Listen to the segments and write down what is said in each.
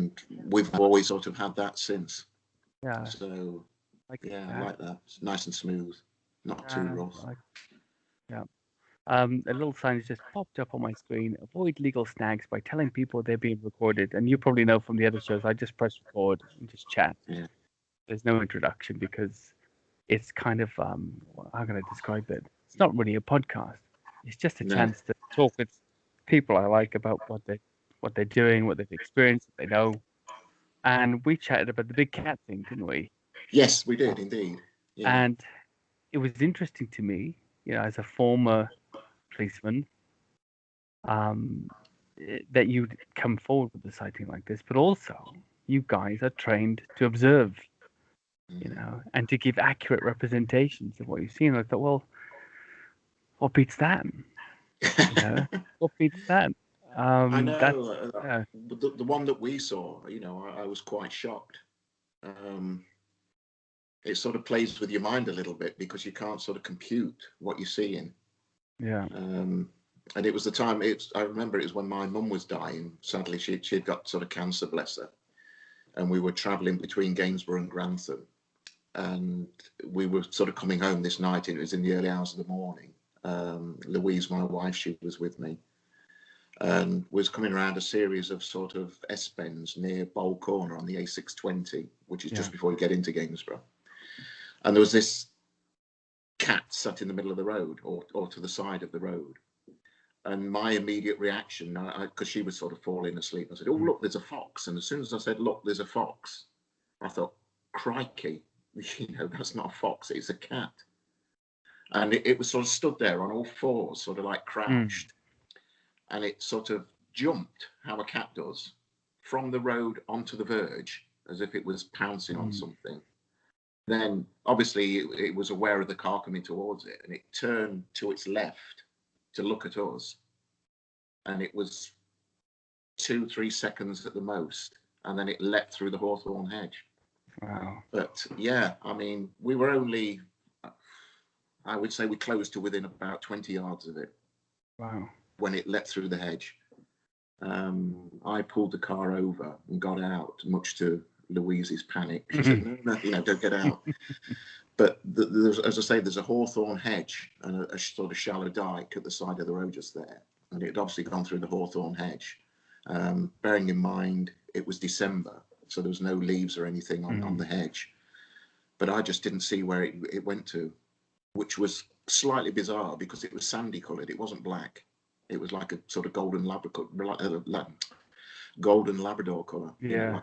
and we've always sort of had that since. Yeah. So Like I like that. It's nice and smooth, not too rough. Yeah. A little sign has just popped up on my screen. Avoid legal snags by telling people they're being recorded. And you probably know from the other shows, I just press record and just chat. Yeah. There's no introduction because it's kind of, how can I describe it? It's not really a podcast. It's just a chance to talk with people I like about what they're doing, what they've experienced, what they know. And we chatted about the big cat thing, didn't we? Yes, we did indeed. Yeah. And it was interesting to me, as a former policeman, that you'd come forward with a sighting like this, but also you guys are trained to observe, and to give accurate representations of what you've seen. I thought, well, what beats that? What beats that? I know. The one that we saw, I was quite shocked. It sort of plays with your mind a little bit because you can't sort of compute what you're seeing. Yeah. And it was the time. I remember it was when my mum was dying. Sadly, she'd got sort of cancer, bless her. And we were travelling between Gainsborough and Grantham, and we were sort of coming home this night. It was in the early hours of the morning. Louise, my wife, she was with me, and was coming around a series of sort of S-bends near Bowl Corner on the A620, which is just before you get into Gainsborough. And there was this cat sat in the middle of the road, or to the side of the road. And my immediate reaction, because she was sort of falling asleep, I said, "Oh, look, there's a fox." And as soon as I said, "Look, there's a fox," I thought, "Crikey, that's not a fox, it's a cat." And it was sort of stood there on all fours, sort of like crouched. And it sort of jumped, how a cat does, from the road onto the verge, as if it was pouncing on something. Then, obviously, it was aware of the car coming towards it, and it turned to its left to look at us, and it was 2-3 seconds at the most, and then it leapt through the hawthorn hedge. Wow. But yeah, I mean, we were only, I would say we closed to within about 20 yards of it. Wow. When it leapt through the hedge. I pulled the car over and got out, much to Louise's panic. She said, no, don't get out. But as I say, there's a hawthorn hedge and a sort of shallow dike at the side of the road just there. And it had obviously gone through the hawthorn hedge. Bearing in mind, it was December, so there was no leaves or anything on the hedge. But I just didn't see where it went to, which was slightly bizarre because it was sandy coloured. It wasn't black. It was like a sort of golden Labrador colour. Yeah.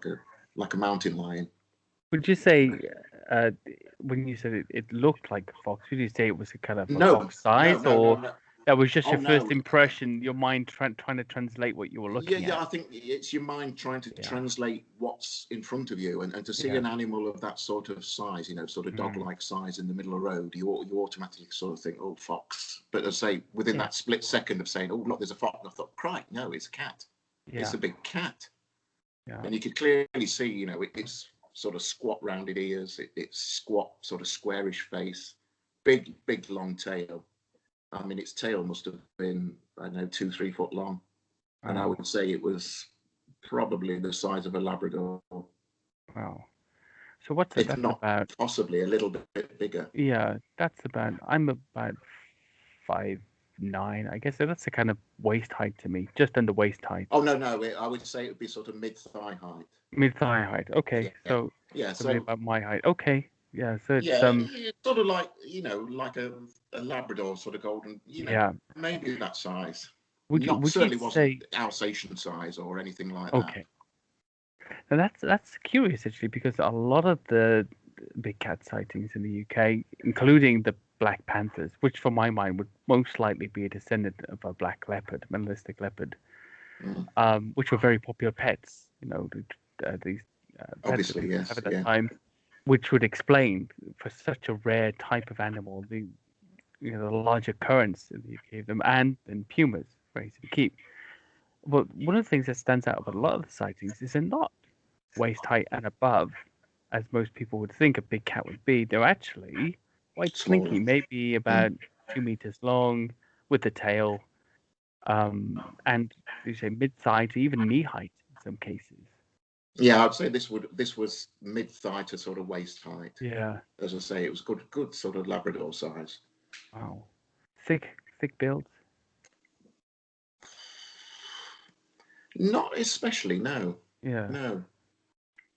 Like a mountain lion. Would you say, when you said it looked like a fox, would you say it was a kind of a fox size, or that was just your first impression, your mind trying to translate what you were looking at? Yeah, I think it's your mind trying to translate what's in front of you, and to see an animal of that sort of size, sort of dog-like size in the middle of the road, you automatically sort of think, oh, fox. But as I say, within that split second of saying, oh, look, there's a fox, I thought, crike, no, it's a cat. Yeah. It's a big cat. Yeah. And you could clearly see, it's sort of squat rounded ears, it's squat sort of squarish face, big long tail. I mean, its tail must have been, I don't know, 2-3 foot long. And I would say it was probably the size of a Labrador. Wow. So what's that about? Possibly a little bit bigger. Yeah, I'm about 5'9". I guess that's the kind of waist height to me, just under waist height. Oh, no, I would say it would be sort of mid-thigh height. Mid-thigh height, okay. Yeah. So maybe about my height. Okay. Yeah, so it's it's sort of like, like a Labrador sort of golden, maybe that size. Would certainly wasn't Alsatian size or anything like that. Okay. Now that's curious actually, because a lot of the big cat sightings in the UK, including the black panthers, which for my mind would most likely be a descendant of a black leopard, mellistic leopard, which were very popular pets. These pets that we have at that time, which would explain for such a rare type of animal the large occurrence in the UK of them, and then pumas, very easy to keep. But one of the things that stands out about a lot of the sightings is they're not waist height and above, as most people would think a big cat would be. They're actually quite slinky, maybe about 2 meters long, with the tail, and you say mid-thigh to even knee height in some cases. Yeah, I'd say this was mid thigh to sort of waist height. Yeah. As I say, it was good sort of Labrador size. Wow. Thick build. Not especially, no, Yeah. no.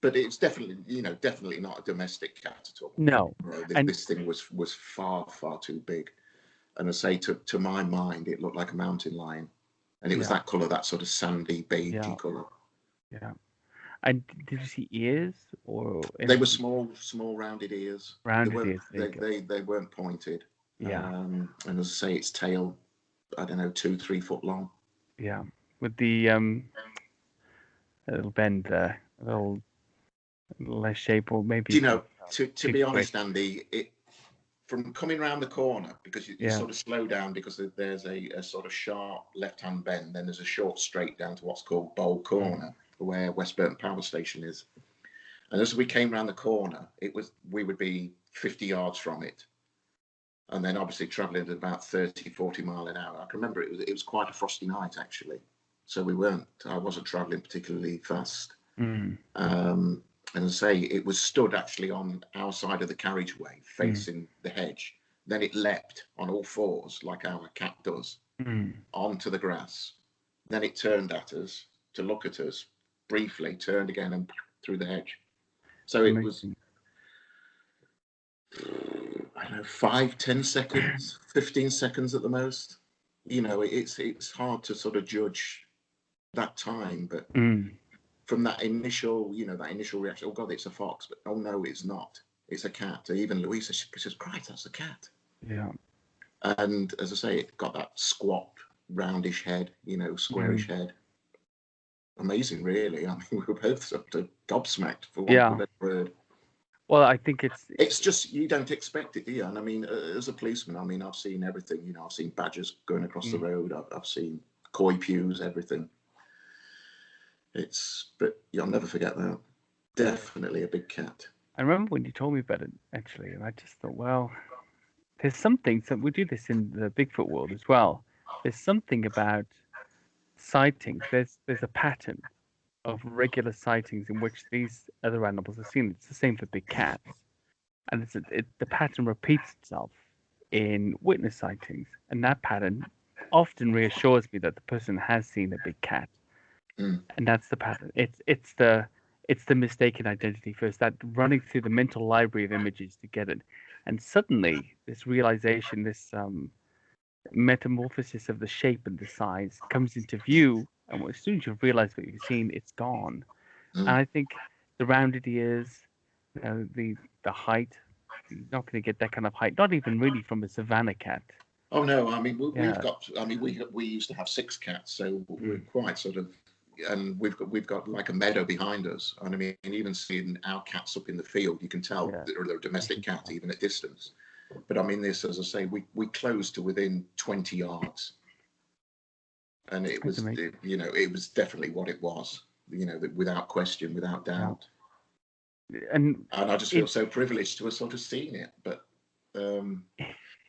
But it's definitely not a domestic cat at all. No. And This thing was far too big, and I say to my mind, it looked like a mountain lion, and it was yeah, that colour, that sort of sandy, beigey yeah, colour. yeah. And did you see ears or They were anything? small rounded ears. They Rounded weren't ears? There you go. they weren't pointed. Yeah, And as I say, its tail, I don't know, 2-3 foot long. yeah. With the little bend there, a little less shape, or maybe Do you it's know? a To big be twitch. honest, Andy, it from coming round the corner, because you Yeah, sort of slow down because there's a sort of sharp left-hand bend, then there's a short straight down to what's called Bowl Corner, where West Burton Power Station is. And as we came round the corner, we would be 50 yards from it, and then obviously travelling at about 30-40 mile an hour. I can remember it was quite a frosty night actually, so I wasn't travelling particularly fast. And as I say, it was stood actually on our side of the carriageway facing the hedge. Then it leapt on all fours like our cat does onto the grass. Then it turned at us to look at us briefly, turned again and through the hedge. So it was, amazing. I don't know, 5-10 seconds, 15 seconds at the most. It's hard to sort of judge that time, but from that initial reaction, oh God, it's a fox, but oh no, it's not. It's a cat. Even Louisa, she says, Christ, that's a cat. Yeah. And as I say, it got that squat, roundish head, squarish head. Amazing, really. I mean, we were both sort of gobsmacked, for want of a better word. Well, I think it's just, you don't expect it, do you? And I mean, as a policeman, I mean, I've seen everything. I've seen badgers going across the road. I've seen koi pews, everything. But you'll never forget that. Definitely a big cat. I remember when you told me about it, actually, and I just thought, well, there's something. So we do this in the Bigfoot world as well. There's something about sightings. There's a pattern of regular sightings in which these other animals are seen. It's the same for big cats, and the pattern repeats itself in witness sightings, and that pattern often reassures me that the person has seen a big cat, and that's the pattern. It's the mistaken identity first, that running through the mental library of images to get it, and suddenly this realization, this metamorphosis of the shape and the size comes into view, and as soon as you've realized what you've seen, it's gone. And I think the rounded ears, the height, you're not going to get that kind of height, not even really from a savannah cat. Oh no, I mean we used to have 6 cats, so we're quite sort of, and we've got like a meadow behind us, and I mean, even seeing our cats up in the field, you can tell they're a domestic cat even at distance. But I mean, this, as I say, we closed to within 20 yards, and it was it was definitely what it was, without question, without doubt. And I just feel so privileged to have sort of seen it. But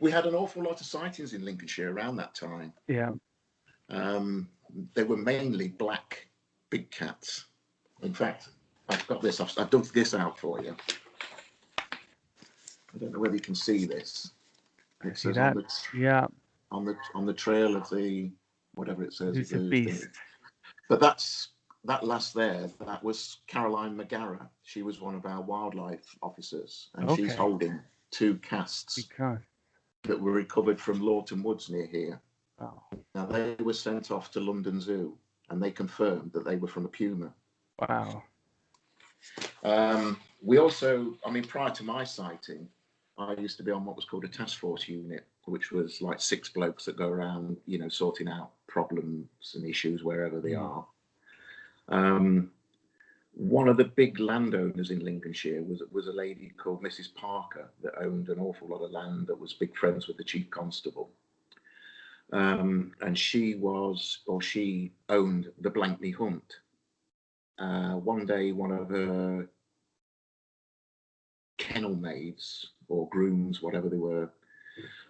we had an awful lot of sightings in Lincolnshire around that time. Yeah. They were mainly black big cats. In fact, I've got this. I've dug this out for you. I don't know whether you can see this. It says that. On the trail of the whatever it says. Elusive beast. But that last there. That was Caroline McGarrett. She was one of our wildlife officers, and she's holding 2 casts that were recovered from Lawton Woods near here. Oh. Now they were sent off to London Zoo, and they confirmed that they were from a puma. Wow. We also, I mean, prior to my sighting, I used to be on what was called a task force unit, which was like 6 blokes that go around, sorting out problems and issues wherever they are. One of the big landowners in Lincolnshire was a lady called Mrs. Parker that owned an awful lot of land, that was big friends with the chief constable. And she owned the Blankney Hunt. One day, one of her kennel maids or grooms, whatever they were,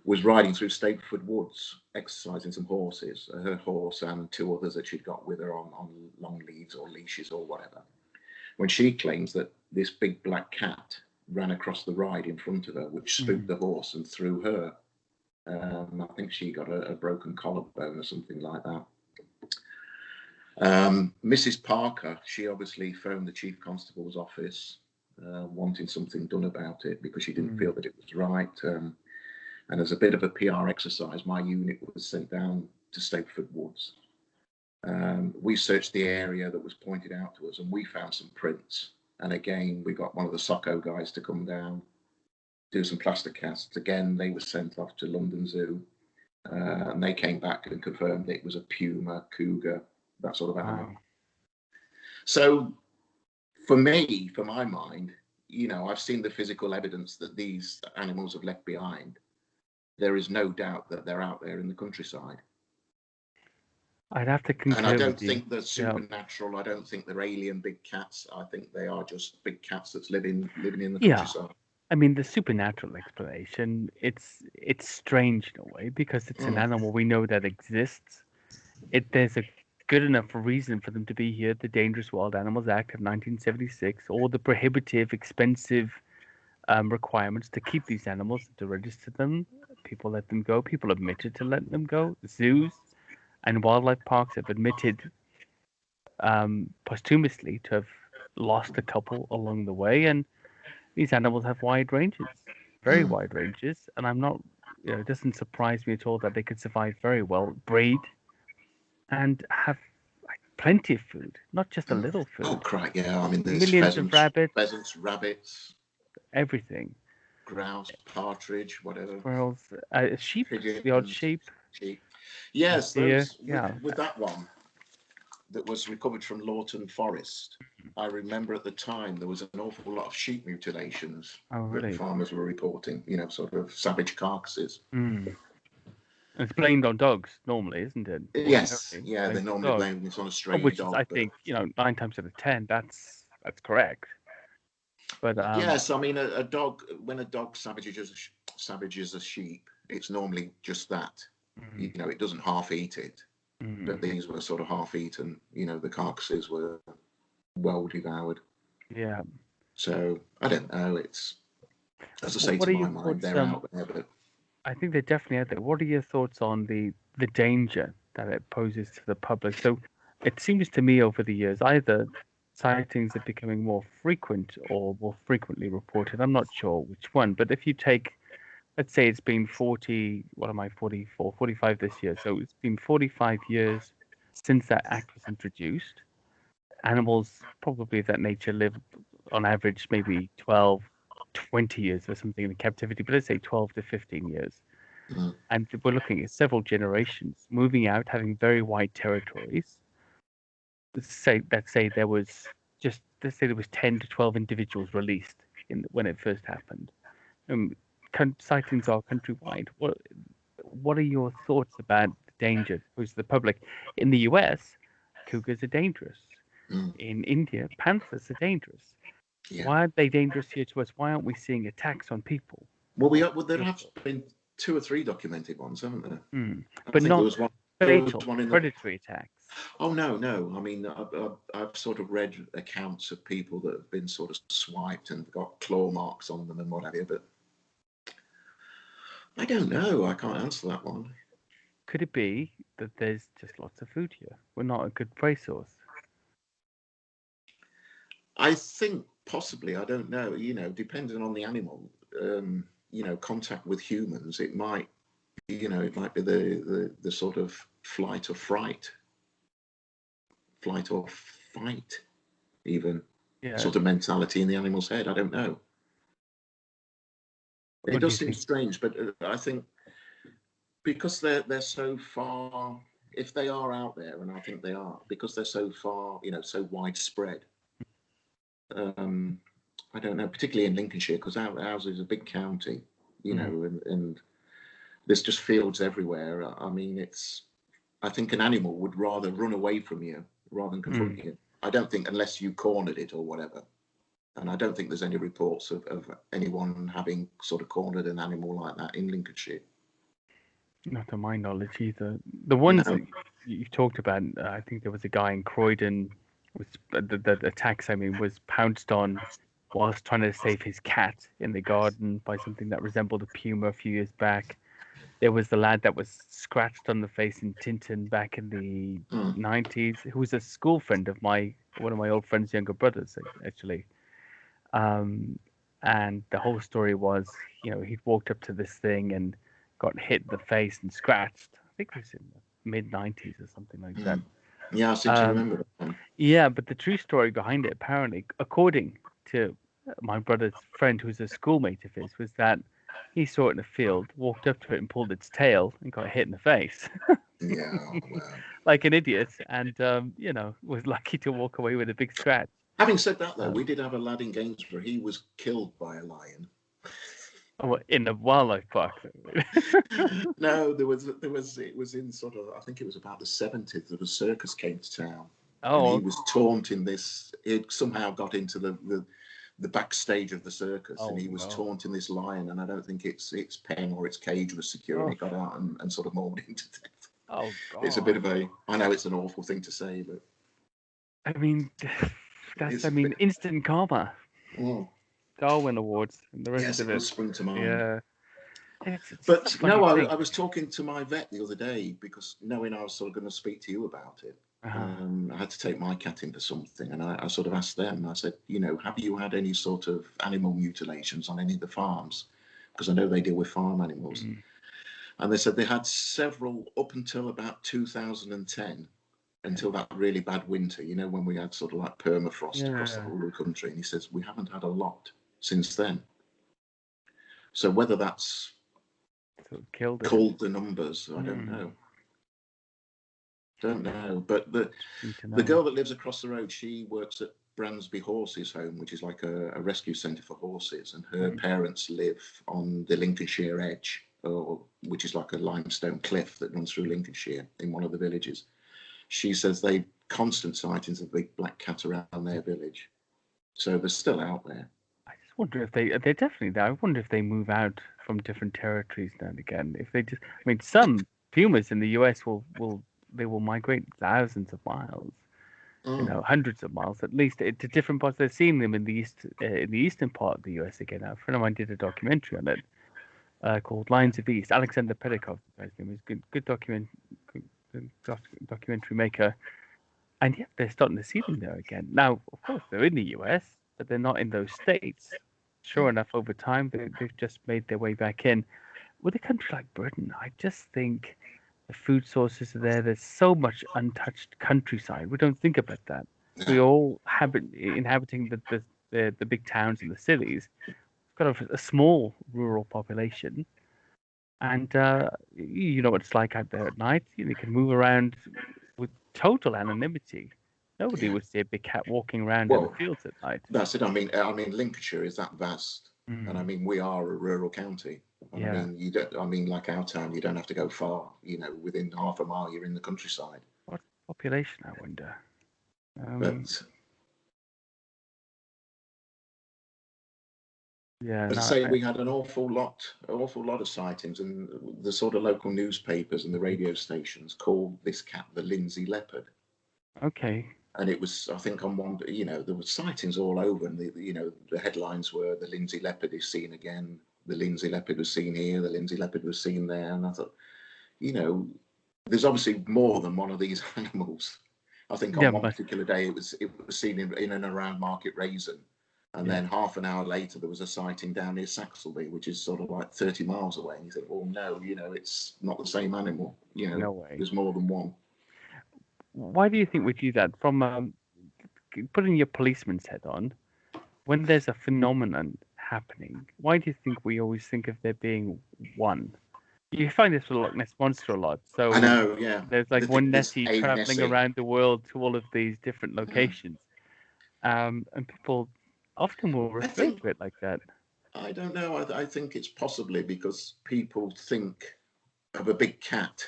was riding through Staplewood Woods, exercising some horses, her horse and 2 others that she'd got with her on long leads or leashes or whatever. when she claims that this big black cat ran across the ride in front of her, which spooked the horse and threw her. I think she got a broken collarbone or something like that. Mrs. Parker, she obviously phoned the Chief Constable's office wanting something done about it because she didn't feel that it was right. And as a bit of a PR exercise, my unit was sent down to Stapleton Woods. We searched the area that was pointed out to us and we found some prints. And again, we got one of the SOCO guys to come down, do some plaster casts. Again, they were sent off to London Zoo. And they came back and confirmed it was a puma, cougar, that sort of animal. Wow. So for me, for my mind, you know, I've seen the physical evidence that these animals have left behind. There is no doubt that they're out there in the countryside. I'd have to concur. And I don't think they're supernatural. Yeah. I don't think they're alien big cats. I think they are just big cats that's living in the countryside. I mean, the supernatural explanation, it's strange in a way because it's an animal we know that exists. There's a good enough reason for them to be here. The Dangerous Wild Animals Act of 1976, all the prohibitive, expensive requirements to keep these animals, to register them. People let them go. People admitted to letting them go. Zoos and wildlife parks have admitted posthumously to have lost a couple along the way. And these animals have wide ranges, very wide ranges. And I'm not, you know, it doesn't surprise me at all that they could survive very well, breed, and have plenty of food, not just a little food. Oh, crap, yeah. I mean, there's millions of pheasants, rabbits, everything. Grouse, partridge, whatever. Squirrels, sheep, the odd sheep. Yes, those, with that one that was recovered from Lawton Forest, I remember at the time there was an awful lot of sheep mutilations that farmers were reporting, you know, sort of savage carcasses. It's blamed on dogs normally, isn't it? Yes, yeah, they normally blame this on a stray dog. Which is, I think, you know, 9 times out of 10, that's correct. But yes, I mean, a dog, when a dog savages a sheep, it's normally just that. You know, it doesn't half eat it. But these were sort of half eaten. You know, the carcasses were well devoured. Yeah. So I don't know. It's, as I say, to my mind, they're out there, but I think they're definitely out there. What are your thoughts on the danger that it poses to the public? So it seems to me over the years, either sightings are becoming more frequent or more frequently reported. I'm not sure which one, but if you take, let's say it's been 45 this year. So it's been 45 years since that act was introduced. Animals probably of that nature live on average maybe 12, 20 years or something in captivity, but let's say 12 to 15 years. And we're looking at several generations moving out, having very wide territories. Let's say there was 10 to 12 individuals released when it first happened. Sightings are countrywide. What are your thoughts about the danger posed to the public? In the US, cougars are dangerous. In India, panthers are dangerous. Yeah. Why are they dangerous here to us? Why aren't we seeing attacks on people? Well, there have been 2 or 3 documented ones, haven't there? But not predatory attacks. Oh, no. I mean, I've sort of read accounts of people that have been sort of swiped and got claw marks on them and what have you, but I don't know. I can't answer that one. Could it be that there's just lots of food here? We're not a good prey source. I think possibly. I don't know. You know, depending on the animal, you know, contact with humans, it might be the sort of flight or fight, even sort of mentality in the animal's head. I don't know. It does seem strange, but I think because they're so far, if they are out there, and I think they are, because they're so far, you know, so widespread. I don't know, particularly in Lincolnshire, because ours is a big county, you know, and there's just fields everywhere. I mean, I think an animal would rather run away from you rather than confront you. I don't think, unless you cornered it or whatever. And I don't think there's any reports of anyone having sort of cornered an animal like that in Lincolnshire. Not to my knowledge either. The ones that you've talked about, I think there was a guy in Croydon the attacks, I mean, was pounced on whilst trying to save his cat in the garden by something that resembled a puma a few years back. There was the lad that was scratched on the face in Tintin back in the Mm. 90s, who was a school friend of one of my old friend's younger brothers, actually. Um, and the whole story was, he'd walked up to this thing and got hit in the face and scratched. I think it was in the mid 90s or something like that. Yeah, I seem to remember that one. Yeah, but the true story behind it, apparently, according to my brother's friend, who's a schoolmate of his, was that he saw it in a field, walked up to it and pulled its tail and got hit in the face. Yeah, well. Like an idiot, and was lucky to walk away with a big scratch. Having said that, though, we did have a lad in Gainsborough. He was killed by a lion. Oh, in a wildlife park. No, it was in sort of, I think it was about the 70s that a circus came to town. Oh, and he was taunting this. He'd somehow got into the backstage of the circus, and he was taunting this lion. And I don't think its pen or its cage was secure, and it got out and sort of mauled him to death. Oh God! It's a bit of I know it's an awful thing to say, but I mean, instant karma. Darwin Awards and the rest of it. Yes, it spring to mind. Yeah. But no, I was talking to my vet the other day because knowing I was sort of going to speak to you about it. I had to take my cat in for something, and I sort of asked them. I said, have you had any sort of animal mutilations on any of the farms? Because I know they deal with farm animals. Mm. And they said they had several up until about 2010, until that really bad winter, when we had sort of like permafrost across the whole of the country. And he says, we haven't had a lot since then. So whether that's called the numbers, I don't know. But the girl that lives across the road, she works at Bransby Horses Home, which is like a rescue centre for horses, and her parents live on the Lincolnshire edge, which is like a limestone cliff that runs through Lincolnshire in one of the villages. She says they constant sightings of big black cat around their village, so they're still out there. I just wonder if they're definitely there. I wonder if they move out from different territories now and again. If they just, some pumas in the US will migrate thousands of miles, hundreds of miles at least, to different parts. They're seeing them in the eastern part of the US again. Now, a friend of mine did a documentary on it called Lines of East. Alexander Pedikov, the guy's name is. Good documentary maker. And yeah, they're starting to see them there again. Now, of course, they're in the US, but they're not in those states. Sure enough, over time, they've just made their way back in. With a country like Britain, I just think the food sources are there. There's so much untouched countryside. We don't think about that. We all inhabiting the big towns and the cities. We've got a small rural population. And you know what it's like out there at night. You can move around with total anonymity. Nobody would see a big cat walking around in the fields at night. That's it. I mean, Lincolnshire is that vast, and I mean, we are a rural county. I mean, you don't. I mean, like our town, you don't have to go far. Within half a mile, you're in the countryside. What population, I wonder? As I say, we had an awful lot of sightings, and the sort of local newspapers and the radio stations called this cat the Lindsey leopard. Okay. And it was, I think, on one, there were sightings all over, and the headlines were the Lindsey leopard is seen again, the Lindsey leopard was seen here, the Lindsey leopard was seen there, and I thought, there's obviously more than one of these animals. I think on one particular day it was seen in and around Market Raisin. And then half an hour later, there was a sighting down near Saxelby, which is sort of like 30 miles away. And you think, well, no, it's not the same animal. No way. There's more than one. Why do you think we do that? From putting your policeman's hat on, when there's a phenomenon happening, why do you think we always think of there being one? You find this with Loch Ness Monster a lot. So I know, yeah. There's like one Nessie traveling around the world to all of these different locations. And people often will refer to it like that. I don't know. I think it's possibly because people think of a big cat.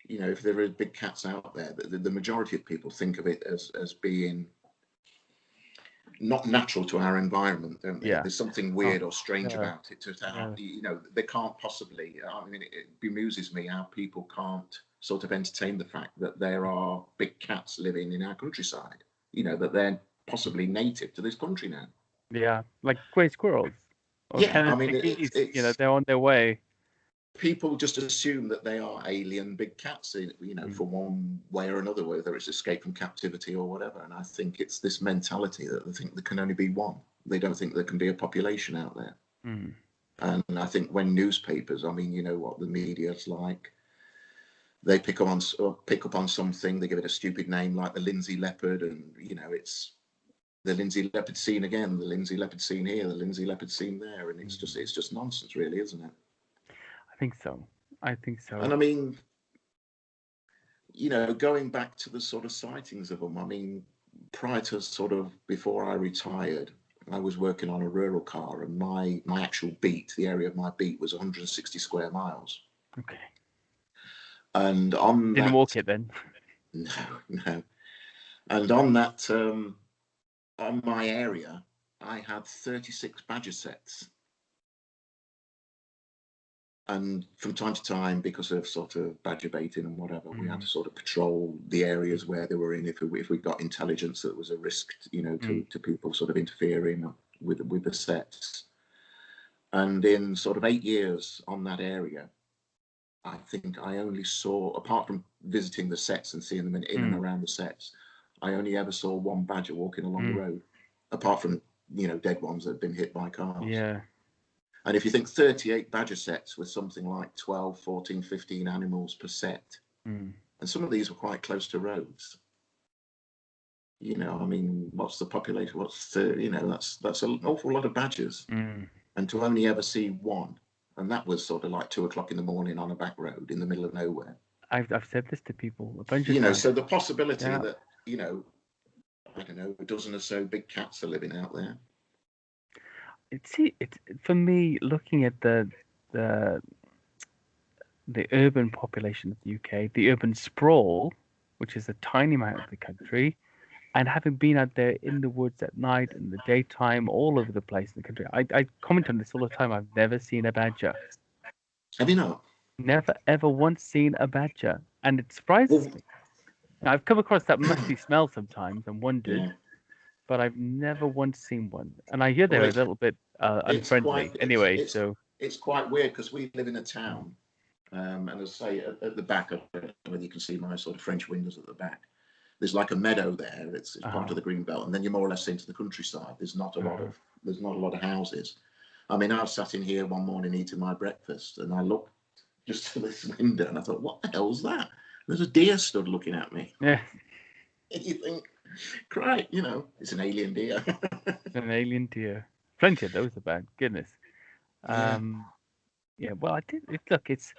If there are big cats out there, the majority of people think of it as being not natural to our environment, don't they? Yeah. There's something weird or strange about it. They can't possibly. I mean, it bemuses me how people can't sort of entertain the fact that there are big cats living in our countryside, that they're possibly native to this country now. Yeah, like grey squirrels or Yeah, I Canada mean, geese. it's They're on their way. people just assume that they are alien big cats, for one way or another, whether it's escape from captivity or whatever. And I think it's this mentality that they think there can only be one. They don't think there can be a population out there. Mm. And I think when newspapers, I mean, you know what the media's like. They pick up on something, they give it a stupid name like the Lindsey leopard, and it's the Lindsey leopard seen again, the Lindsey leopard seen here, the Lindsey leopard seen there, and it's just nonsense, really, isn't it? I think so. And I mean, going back to the sort of sightings of them, I mean, prior to sort of before I retired, I was working on a rural car, and my actual beat, the area of my beat, was 160 square miles. Okay. And on Didn't walk it then? No. And on that, on my area, I had 36 badger sets. And from time to time, because of sort of badger baiting and whatever, we had to sort of patrol the areas where they were in. If we got intelligence that was a risk, to people sort of interfering with the sets. And in sort of 8 years on that area, I think I only saw, apart from visiting the sets and seeing them in and around the sets, I only ever saw one badger walking along the road, apart from, dead ones that had been hit by cars. Yeah. And if you think 38 badger sets with something like 12, 14, 15 animals per set, and some of these were quite close to roads. I mean, what's the population? That's an awful lot of badgers. And to only ever see one, and that was sort of like 2 o'clock in the morning on a back road in the middle of nowhere. I've said this to people a bunch of times. So the possibility that, I don't know, a dozen or so big cats are living out there. It's for me, looking at the urban population of the UK, the urban sprawl, which is a tiny amount of the country, and having been out there in the woods at night, in the daytime, all over the place in the country, I comment on this all the time. I've never seen a badger. Have you not? Never, ever once seen a badger. And it surprises me. Now, I've come across that musty smell sometimes and wondered, but I've never once seen one. And I hear they're a little bit unfriendly anyway. It's quite weird because we live in a town. And as I say, at the back, I don't know whether you can see my sort of French windows at the back. There's like a meadow there. It's part of the green belt, and then you're more or less into the countryside. There's not a lot of houses. I mean, I was sat in here one morning eating my breakfast, and I looked just to this window, and I thought, "What the hell's that?" There's a deer stood looking at me. Yeah. And you think, "Right, it's an alien deer." An alien deer. Plenty of those about. Goodness. Yeah. Well, I did. Look, it's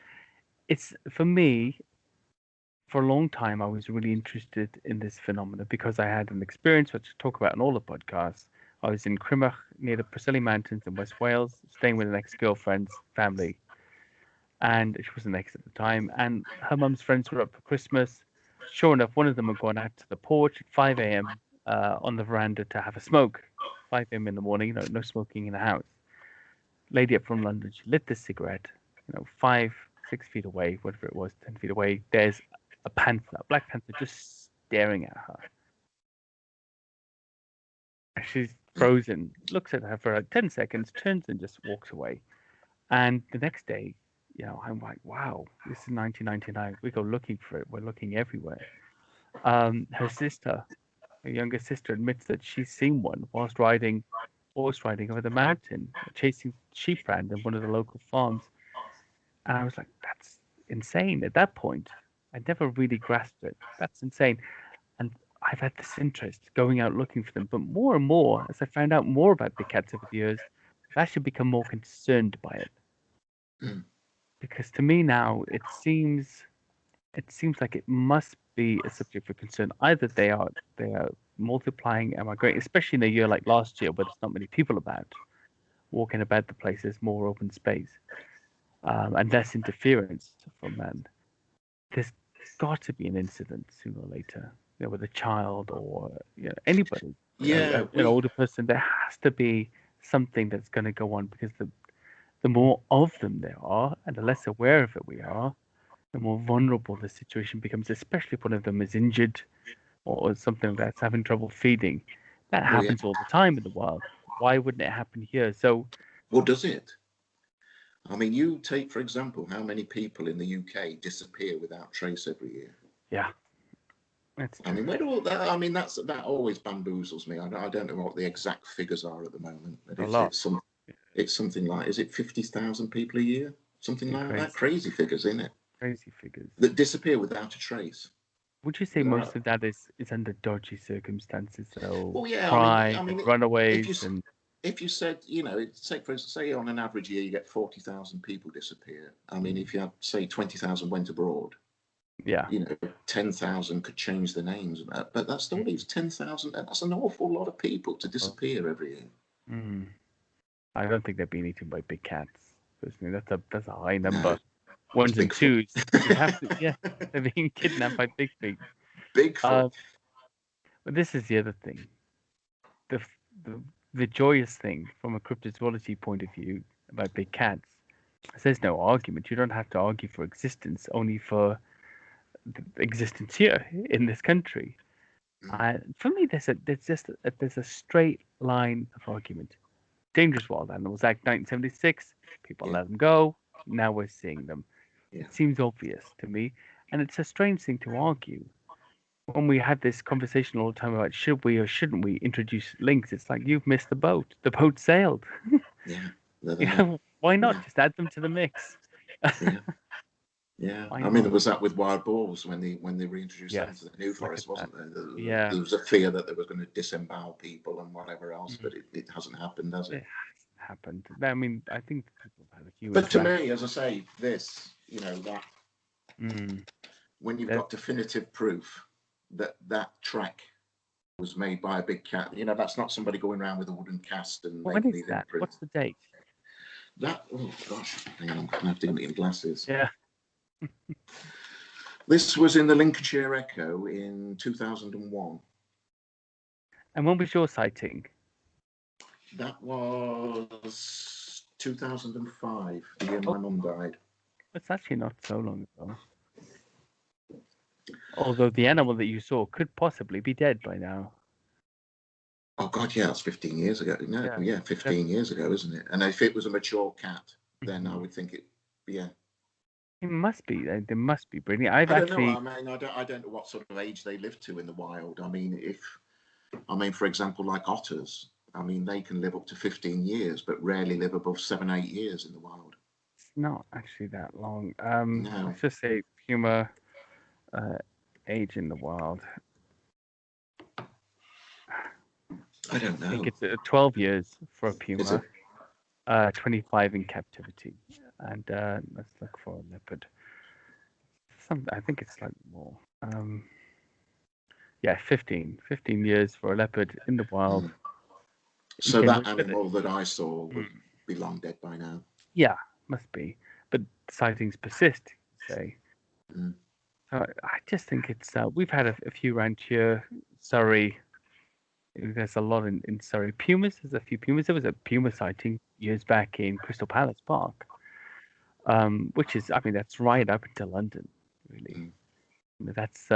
for me. For a long time, I was really interested in this phenomena because I had an experience, which I talk about in all the podcasts. I was in Crimach, near the Preseli Mountains in West Wales, staying with an ex-girlfriend's family. And she was an ex at the time. And her mum's friends were up for Christmas. Sure enough, one of them had gone out to the porch at 5 a.m. On the veranda to have a smoke. 5 a.m. in the morning, no smoking in the house. Lady up from London, she lit this cigarette, 5, 6 feet away, whatever it was, 10 feet away. There's a black panther, just staring at her. She's frozen, looks at her for like 10 seconds, turns and just walks away. And the next day, I'm like, wow, this is 1999. We go looking for it. We're looking everywhere. Her sister, her younger sister, admits that she's seen one whilst horse riding over the mountain, chasing sheep around in one of the local farms. And I was like, that's insane at that point. I never really grasped it. That's insane. And I've had this interest going out looking for them. But more and more, as I found out more about big cats over the years, I've actually become more concerned by it. Because to me now, it seems like it must be a subject for concern. Either they are multiplying and migrating, especially in a year like last year where there's not many people about, walking about the place, there's more open space, and less interference from man. There's got to be an incident sooner or later, with a child or anybody, an older person. There has to be something that's going to go on, because the more of them there are, and the less aware of it we are, the more vulnerable the situation becomes, especially if one of them is injured or something that's having trouble feeding. That Well, yeah. happens all the time in the wild. Why wouldn't it happen here? So, Well, does it? I mean, you take, for example, how many people in the UK disappear without trace every year. yeah, that's I true. mean, where do all that? I mean, that always bamboozles me. I don't know what the exact figures are at the moment, but A lot. it's something like, is it 50,000 people a year? Something like Crazy, that. Crazy figures, isn't it? crazy figures. That disappear without a trace. Would you say most of that is under dodgy circumstances, so Well, yeah. crime I and mean, runaways and if you said, say for instance, say on an average year you get 40,000 people disappear. I mean, if you had say 20,000 went abroad, yeah, 10,000 could change the names, but that still leaves 10,000. That's an awful lot of people to disappear every year. mm, I don't think they're being eaten by big cats. Personally, that's a high No, number. it's Ones and Bigfoot. twos, you'd have to, yeah, they're being kidnapped by big feet. Bigfoot. But this is the other thing. The, the the joyous thing from a cryptozoology point of view about big cats is there's no argument. You don't have to argue for existence, only for existence here in this country. For me, there's a straight line of argument. Dangerous Wild Animals Act 1976. People Yeah, let them go. Now we're seeing them. yeah. It seems obvious to me, and it's a strange thing to argue. When we had this conversation all the time about should we or shouldn't we introduce links, it's like you've missed the boat. The boat sailed. Yeah, they're there. Why not Yeah, just add them to the mix? yeah, yeah. Why I mean, there not? was that with wild boars when they reintroduced that into Yes, the New look at Forest, that. wasn't there? Yeah, There was a fear that they was going to disembowel people and whatever else, mm, but it hasn't happened, has it it? hasn't happened. I mean, I think people have had a few But to interactions. me, as I say, that Mm, when you've that, got definitive proof that that track was made by a big cat, that's not somebody going around with a wooden cast and when making is these that? imprints. What's the date? That, oh gosh, hang on, I'm going to have to get my glasses. Yeah. This was in the Lincolnshire Echo in 2001. And when was your sighting? That was 2005, the year Oh, my mum died. it's actually not so long ago. Although the animal that you saw could possibly be dead by now. Oh God, yeah, that's 15 years ago. No, Yeah. yeah, 15 years ago, isn't it? And if it was a mature cat, then I Mhm. would think yeah. It must be. They must be breeding. I've I don't know. actually. I mean, I don't know what sort of age they live to in the wild. For example, like otters, I mean, they can live up to 15 years, but rarely live above 7, 8 years in the wild. It's not actually that long. No, Let's just say puma uh, age in the wild. I don't I think know. it's 12 years for a Is it? puma, 25 in captivity, and let's look for a leopard. I think it's like more. Yeah, 15 years for a leopard in the wild. Mm. You So can that look at it. animal that I saw would Mm. be long dead by now. Yeah, must be. But sightings persist, you say. Mm. I just think it's. We've had a few around here. Surrey. There's a lot in Surrey. Pumas. There's a few pumas. There was a puma sighting years back in Crystal Palace Park, which is. I mean, that's right up into London, really. Mm. That's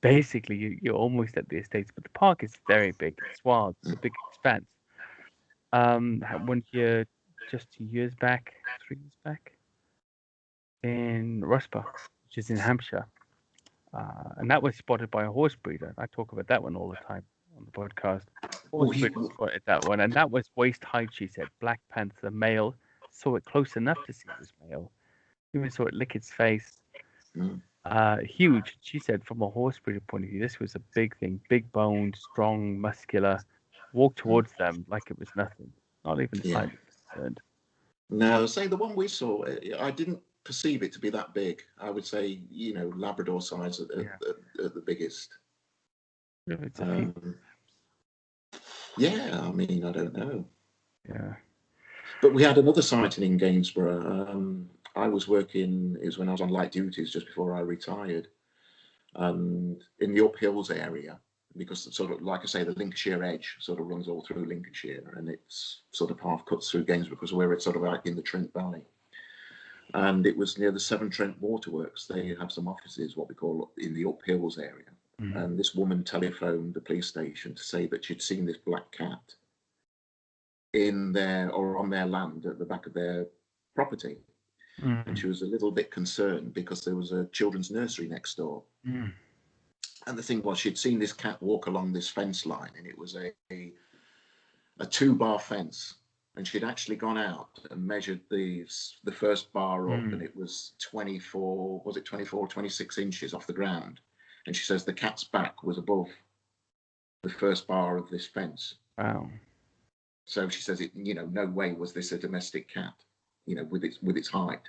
basically you're almost at the estates, but the park is very big. It's wild. It's a big expanse. Had one here just 2 years back, 3 years back, in Rusper, which is in Hampshire. And that was spotted by a horse breeder. I talk about that one all the time on the podcast. Well, Horse breeder spotted that one, and that was waist height, she said. Black panther male. Saw it close enough to see it was male. Even saw it lick its face. mm. Huge. She said from a horse breeder point of view, this was a big thing. Big boned, strong, muscular. Walked towards them like it was nothing. Not even Yeah. slightly concerned. No, say the one we saw, I didn't perceive it to be that big. I would say, Labrador size at the biggest. It's a few. Yeah, I mean, I don't know. Yeah. But we had another sighting in Gainsborough. I was working, it was when I was on light duties just before I retired, and in the uphills area, because sort of, like I say, the Lincolnshire edge sort of runs all through Lincolnshire, and it's sort of half cuts through Gainsborough because we're sort of like in the Trent Valley. and it was near the Severn Trent Waterworks. They have some offices, what we call in the uphills area. And this woman telephoned the police station to say that she'd seen this black cat in their or on their land at the back of their property. And she was a little bit concerned because there was a children's nursery next door. And the thing was, she'd seen this cat walk along this fence line, and it was a 2-bar fence. And she'd actually gone out and measured the first bar up, and it was 24, was it 24 or 26 inches off the ground. And she says the cat's back was above the first bar of this fence. Wow. So she says, no way was this a domestic cat, with its height.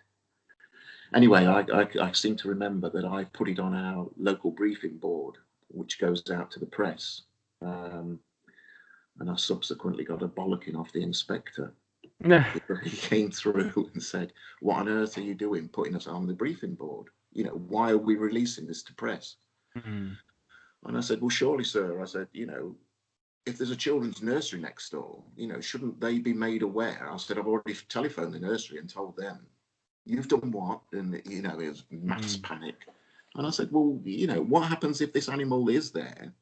Anyway, I seem to remember that I put it on our local briefing board, which goes out to the press. And I subsequently got a bollocking off the inspector. He came through and said, "What on earth are you doing putting us on the briefing board? Why are we releasing this to press?" And I said, "Well, surely, sir," I said, if there's a children's nursery next door, shouldn't they be made aware? I said, "I've already telephoned the nursery and told them. You've done what?" And, it was mass panic. And I said, "Well, what happens if this animal is there?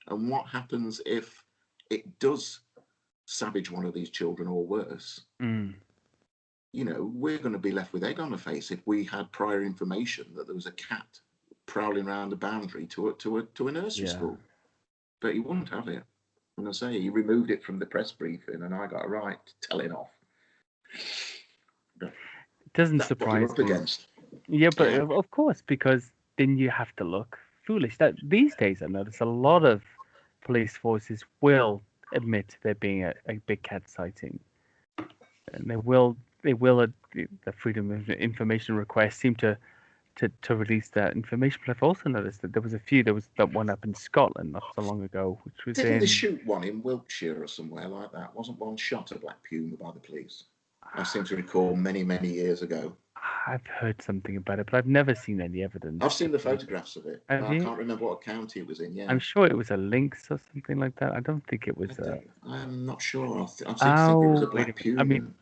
And what happens if it does savage one of these children or worse? We're going to be left with egg on the face if we had prior information that there was a cat prowling around the boundary to a nursery school." But he wouldn't have it. And I say, he removed it from the press briefing, and I got a right telling off. It doesn't surprise me. Yeah, but of course, because then you have to look foolish. That these days, I notice a lot of police forces will admit there being a big cat sighting, and they will the freedom of information request seem to release that information. But I've also noticed that there was that one up in Scotland not so long ago, which was Didn't they shoot one in Wiltshire or somewhere like that? Wasn't one shot a black puma by the police? I seem to recall many years ago. I've heard something about it, but I've never seen any evidence. I've seen the photographs of it. Have you? I can't remember what county it was in. Yeah, I'm sure it was a lynx or something like that. I don't think it was. I'm not sure. I seem to think it was a black puma. I mean,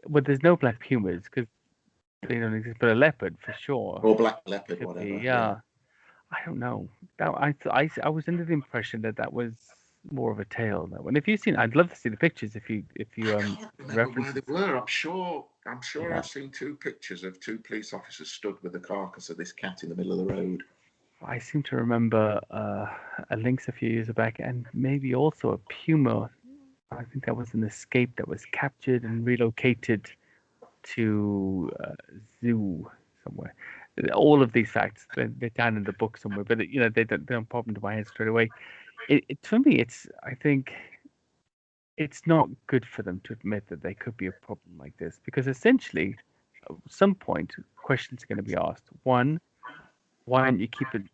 well, there's no black pumas because they don't exist, but a leopard for sure. Or black leopard, whatever. Yeah. I don't know. I was under the impression that was more of a tale. That one. If you've seen, I'd love to see the pictures. If you I can't remember where they were. I'm sure I've seen 2 pictures of 2 police officers stood with the carcass of this cat in the middle of the road. I seem to remember a lynx a few years back, and maybe also a puma. I think that was an escape that was captured and relocated to zoo somewhere. All of these facts, they're down in the book somewhere, but they don't pop into my head straight away. For me, I think it's not good for them to admit that they could be a problem like this, because essentially, at some point, questions are going to be asked. One, why aren't you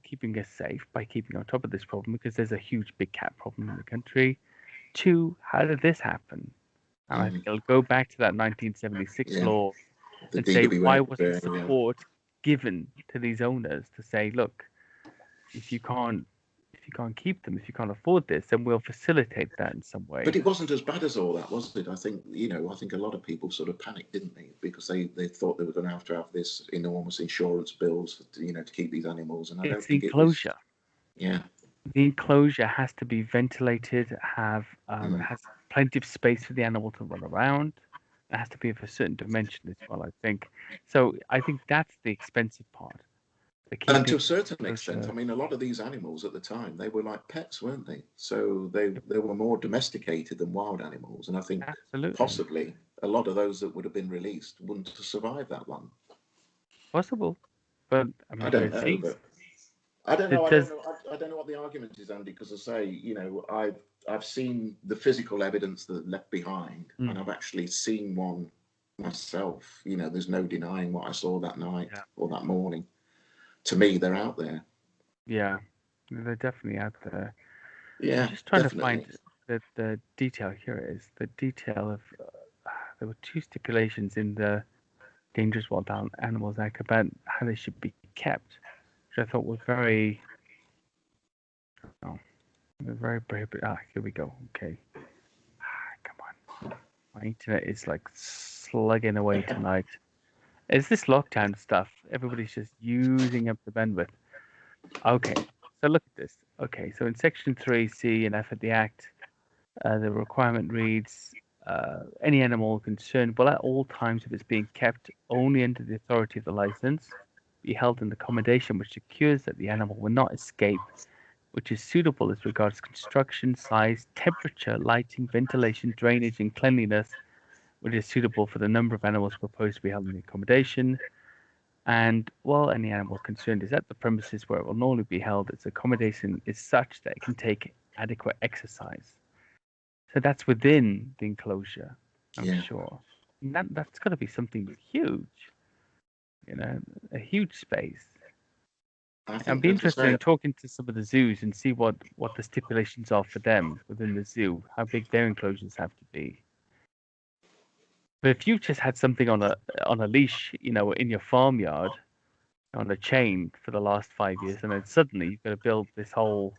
keeping us safe by keeping on top of this problem? Because there's a huge big cat problem in the country. 2, how did this happen? And I think it'll go back to that 1976 law and say, why wasn't support given to these owners to say, look, if you can't keep them, if you can't afford this, then we'll facilitate that in some way. But it wasn't as bad as all that, was it? I think a lot of people sort of panicked, didn't they? Because they thought they were going to have this enormous insurance bills, to keep these animals. And I don't think enclosure. Yeah. The enclosure has to be ventilated, has plenty of space for the animal to run around. It has to be of a certain dimension as well, I think. So I think that's the expensive part. And to a certain extent, I mean, a lot of these animals at the time, they were like pets, weren't they? So they were more domesticated than wild animals. And I think possibly a lot of those that would have been released wouldn't have survived that long. Possible. But I don't know. But I don't know. I don't know what the argument is, Andy, because I say, I've seen the physical evidence that left behind, and I've actually seen one myself. There's no denying what I saw that night or that morning. To me, they're out there. Yeah, they're definitely out there. Yeah, I'm just trying to find the detail. Here it is. The detail of there were 2 stipulations in the Dangerous Wild Animals Act about how they should be kept, which I thought was very prohibitive. Here we go. Okay. Come on. My internet is like slugging away tonight. It's this lockdown stuff. Everybody's just using up the bandwidth. Okay, so look at this. Okay, so in Section 3C and F of the Act, the requirement reads, any animal concerned will at all times, if it's being kept only under the authority of the license, be held in accommodation which secures that the animal will not escape, which is suitable as regards construction, size, temperature, lighting, ventilation, drainage, and cleanliness, which is suitable for the number of animals proposed to be held in the accommodation. And while any animal concerned is at the premises where it will normally be held, its accommodation is such that it can take adequate exercise. So that's within the enclosure, I'm sure. And that's got to be something huge, a huge space. I'd be interested in talking to some of the zoos and see what the stipulations are for them within the zoo, how big their enclosures have to be. But if you've just had something on a leash, in your farmyard, on a chain for the last 5 years, and then suddenly you've got to build this whole.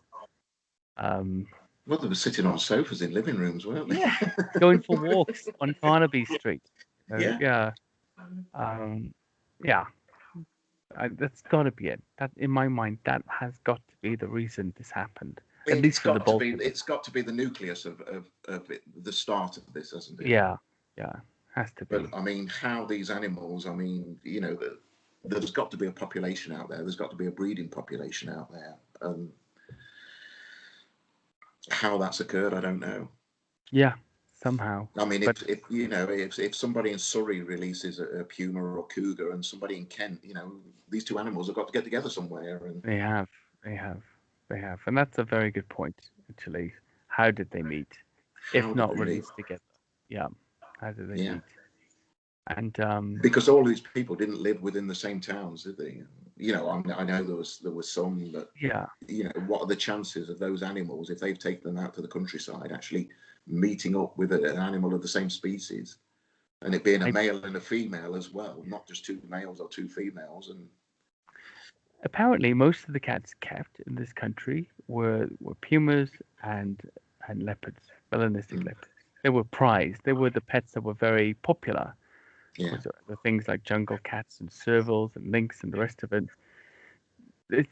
Well, they were sitting on sofas in living rooms, weren't they? Yeah, going for walks on Carnaby Street. Yeah. That's got to be it. That, in my mind, that has got to be the reason this happened. I mean, At least for the bulk. It's got to be the nucleus of it, the start of this, hasn't it? Yeah, has to be. But I mean, how these animals? I mean, there's got to be a population out there. There's got to be a breeding population out there. How that's occurred, I don't know. Yeah, somehow. I mean, if somebody in Surrey releases a puma or a cougar, and somebody in Kent, these two animals have got to get together somewhere. And they have, and that's a very good point, actually. How did they meet? If not released together, yeah. How did they meet? And because all these people didn't live within the same towns, did they? I know there was some that. Yeah. What are the chances of those animals, if they've taken them out to the countryside, actually meeting up with an animal of the same species, and it being a male and a female as well, not just two males or two females? And apparently, most of the cats kept in this country were pumas and leopards, melanistic leopards. They were prized. They were the pets that were very popular. Yeah. The things like jungle cats and servals and lynx and the rest of it.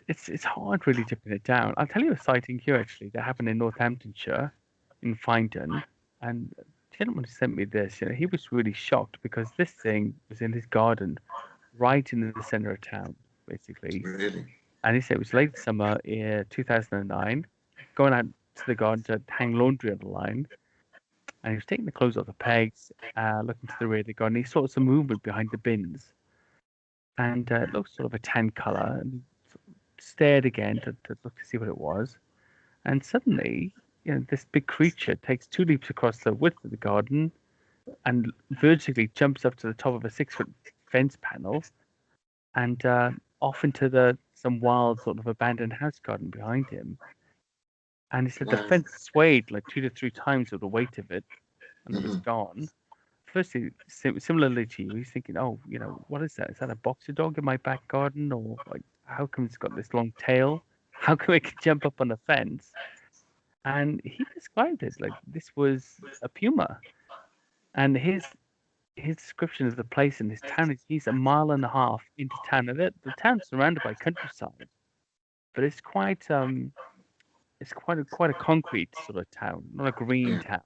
It's hard really to pin it down. I'll tell you a sighting here actually that happened in Northamptonshire, in Finedon, and the gentleman who sent me this, he was really shocked because this thing was in his garden, right in the centre of town, basically. Really? And he said it was late summer in 2009, going out to the garden to hang laundry on the line. And he was taking the clothes off the pegs, looking to the rear of the garden. He saw some movement behind the bins. And it looked sort of a tan colour. And he stared again to look to see what it was. And suddenly, this big creature takes 2 leaps across the width of the garden and vertically jumps up to the top of a 6-foot fence panel and off into some wild sort of abandoned house garden behind him. And he said the fence swayed like 2 to 3 times with the weight of it, and it was gone. Firstly, similarly to you, he's thinking, what is that? Is that a boxer dog in my back garden? Or like, how come it's got this long tail? How come it can jump up on a fence? And he described it like this was a puma. And his description of the place in this town is he's 1.5 miles into town. And the town's surrounded by countryside, but it's quite quite a concrete sort of town, not a green town.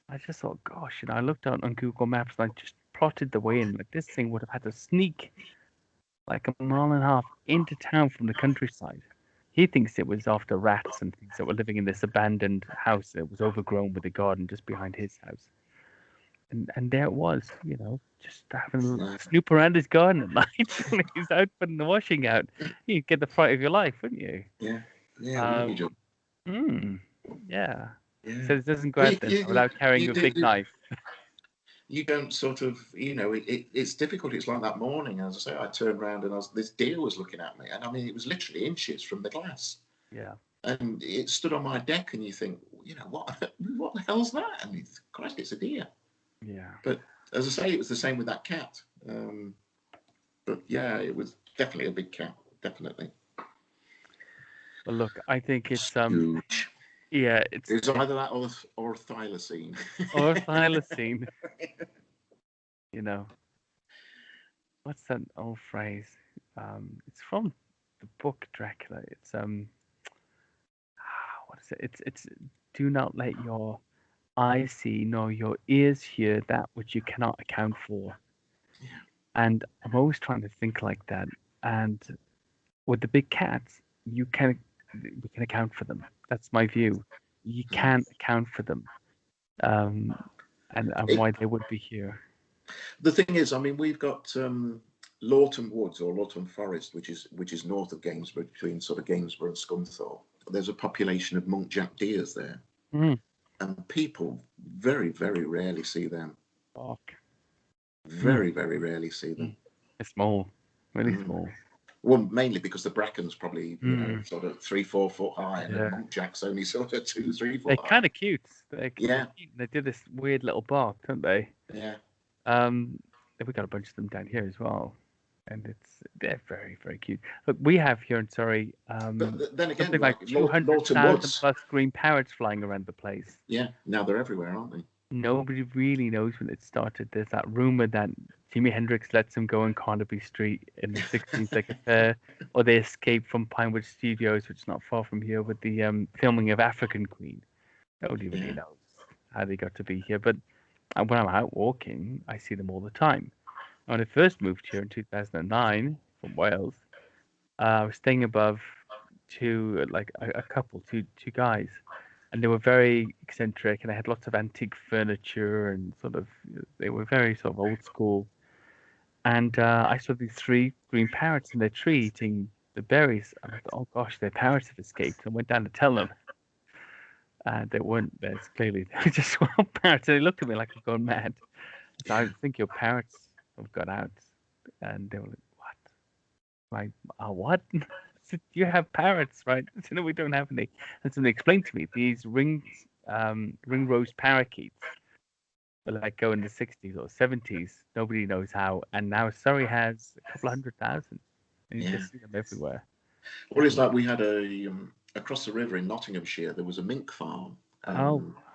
I just thought, gosh, I looked out on Google Maps and I just plotted the way in. Like this thing would have had to sneak like 1.5 miles into town from the countryside. He thinks it was after rats and things that were living in this abandoned house that was overgrown with a garden just behind his house. And there it was, just having a snoop around his garden at night when he's out putting the washing out. You'd get the fright of your life, wouldn't you? Yeah. Yeah. So it doesn't go out then without carrying a big knife. You don't sort of, it's difficult. It's like that morning, as I say, I turned around and this deer was looking at me. And I mean, it was literally inches from the glass. Yeah. And it stood on my deck and you think, what the hell's that? And Christ, it's a deer. Yeah. But as I say, it was the same with that cat. But yeah, it was definitely a big cat. Definitely. Well, look, I think it's huge. Yeah, it's either that or thylacine. Or thylacine. what's that old phrase? It's from the book Dracula. It's what is it? It's do not let your eyes see nor your ears hear that which you cannot account for. Yeah. And I'm always trying to think like that. And with the big cats, we can account for them. That's my view. You can't account for them, and why they would be here. The thing is, I mean, we've got Lawton Woods or Lawton Forest, which is north of Gainsborough, between sort of Gainsborough and Scunthorpe. There's a population of muntjac deers there, and people very, very rarely see them. Very, very rarely see them. It's small, really small. Well, mainly because the bracken's probably sort of 3-4 foot high, and the muntjac's only sort of 2-3 foot high. They're kind of cute. They're cute. They do this weird little bark, don't they? Yeah. We got a bunch of them down here as well, and they're very, very cute. Look, we have here in Surrey, but then again, something like 200,000 plus green parrots flying around the place. Yeah, now they're everywhere, aren't they? Nobody really knows when it started. There's that rumor that Jimi Hendrix lets them go on Carnaby Street in the 60s like a fair, or they escaped from Pinewood Studios, which is not far from here, with the filming of African Queen. Nobody really knows how they got to be here, but when I'm out walking, I see them all the time. When I first moved here in 2009 from Wales, I was staying above two guys, and they were very eccentric, and they had lots of antique furniture, and they were very sort of old school. And I saw these 3 green parrots in their tree eating the berries. And I thought, oh gosh, their parrots have escaped. And went down to tell them. And they weren't there. Clearly, they were just wild parrots. And they looked at me like I've gone mad. So I think your parrots have got out. And they were like, what? Like, what? So you have parrots, right? So no, we don't have any. And so they explained to me these ring rose parakeets. But like go in the 60s or 70s, nobody knows how. And now Surrey has a couple 100,000. And you just see them everywhere. Well, it's like we had across the river in Nottinghamshire, there was a mink farm.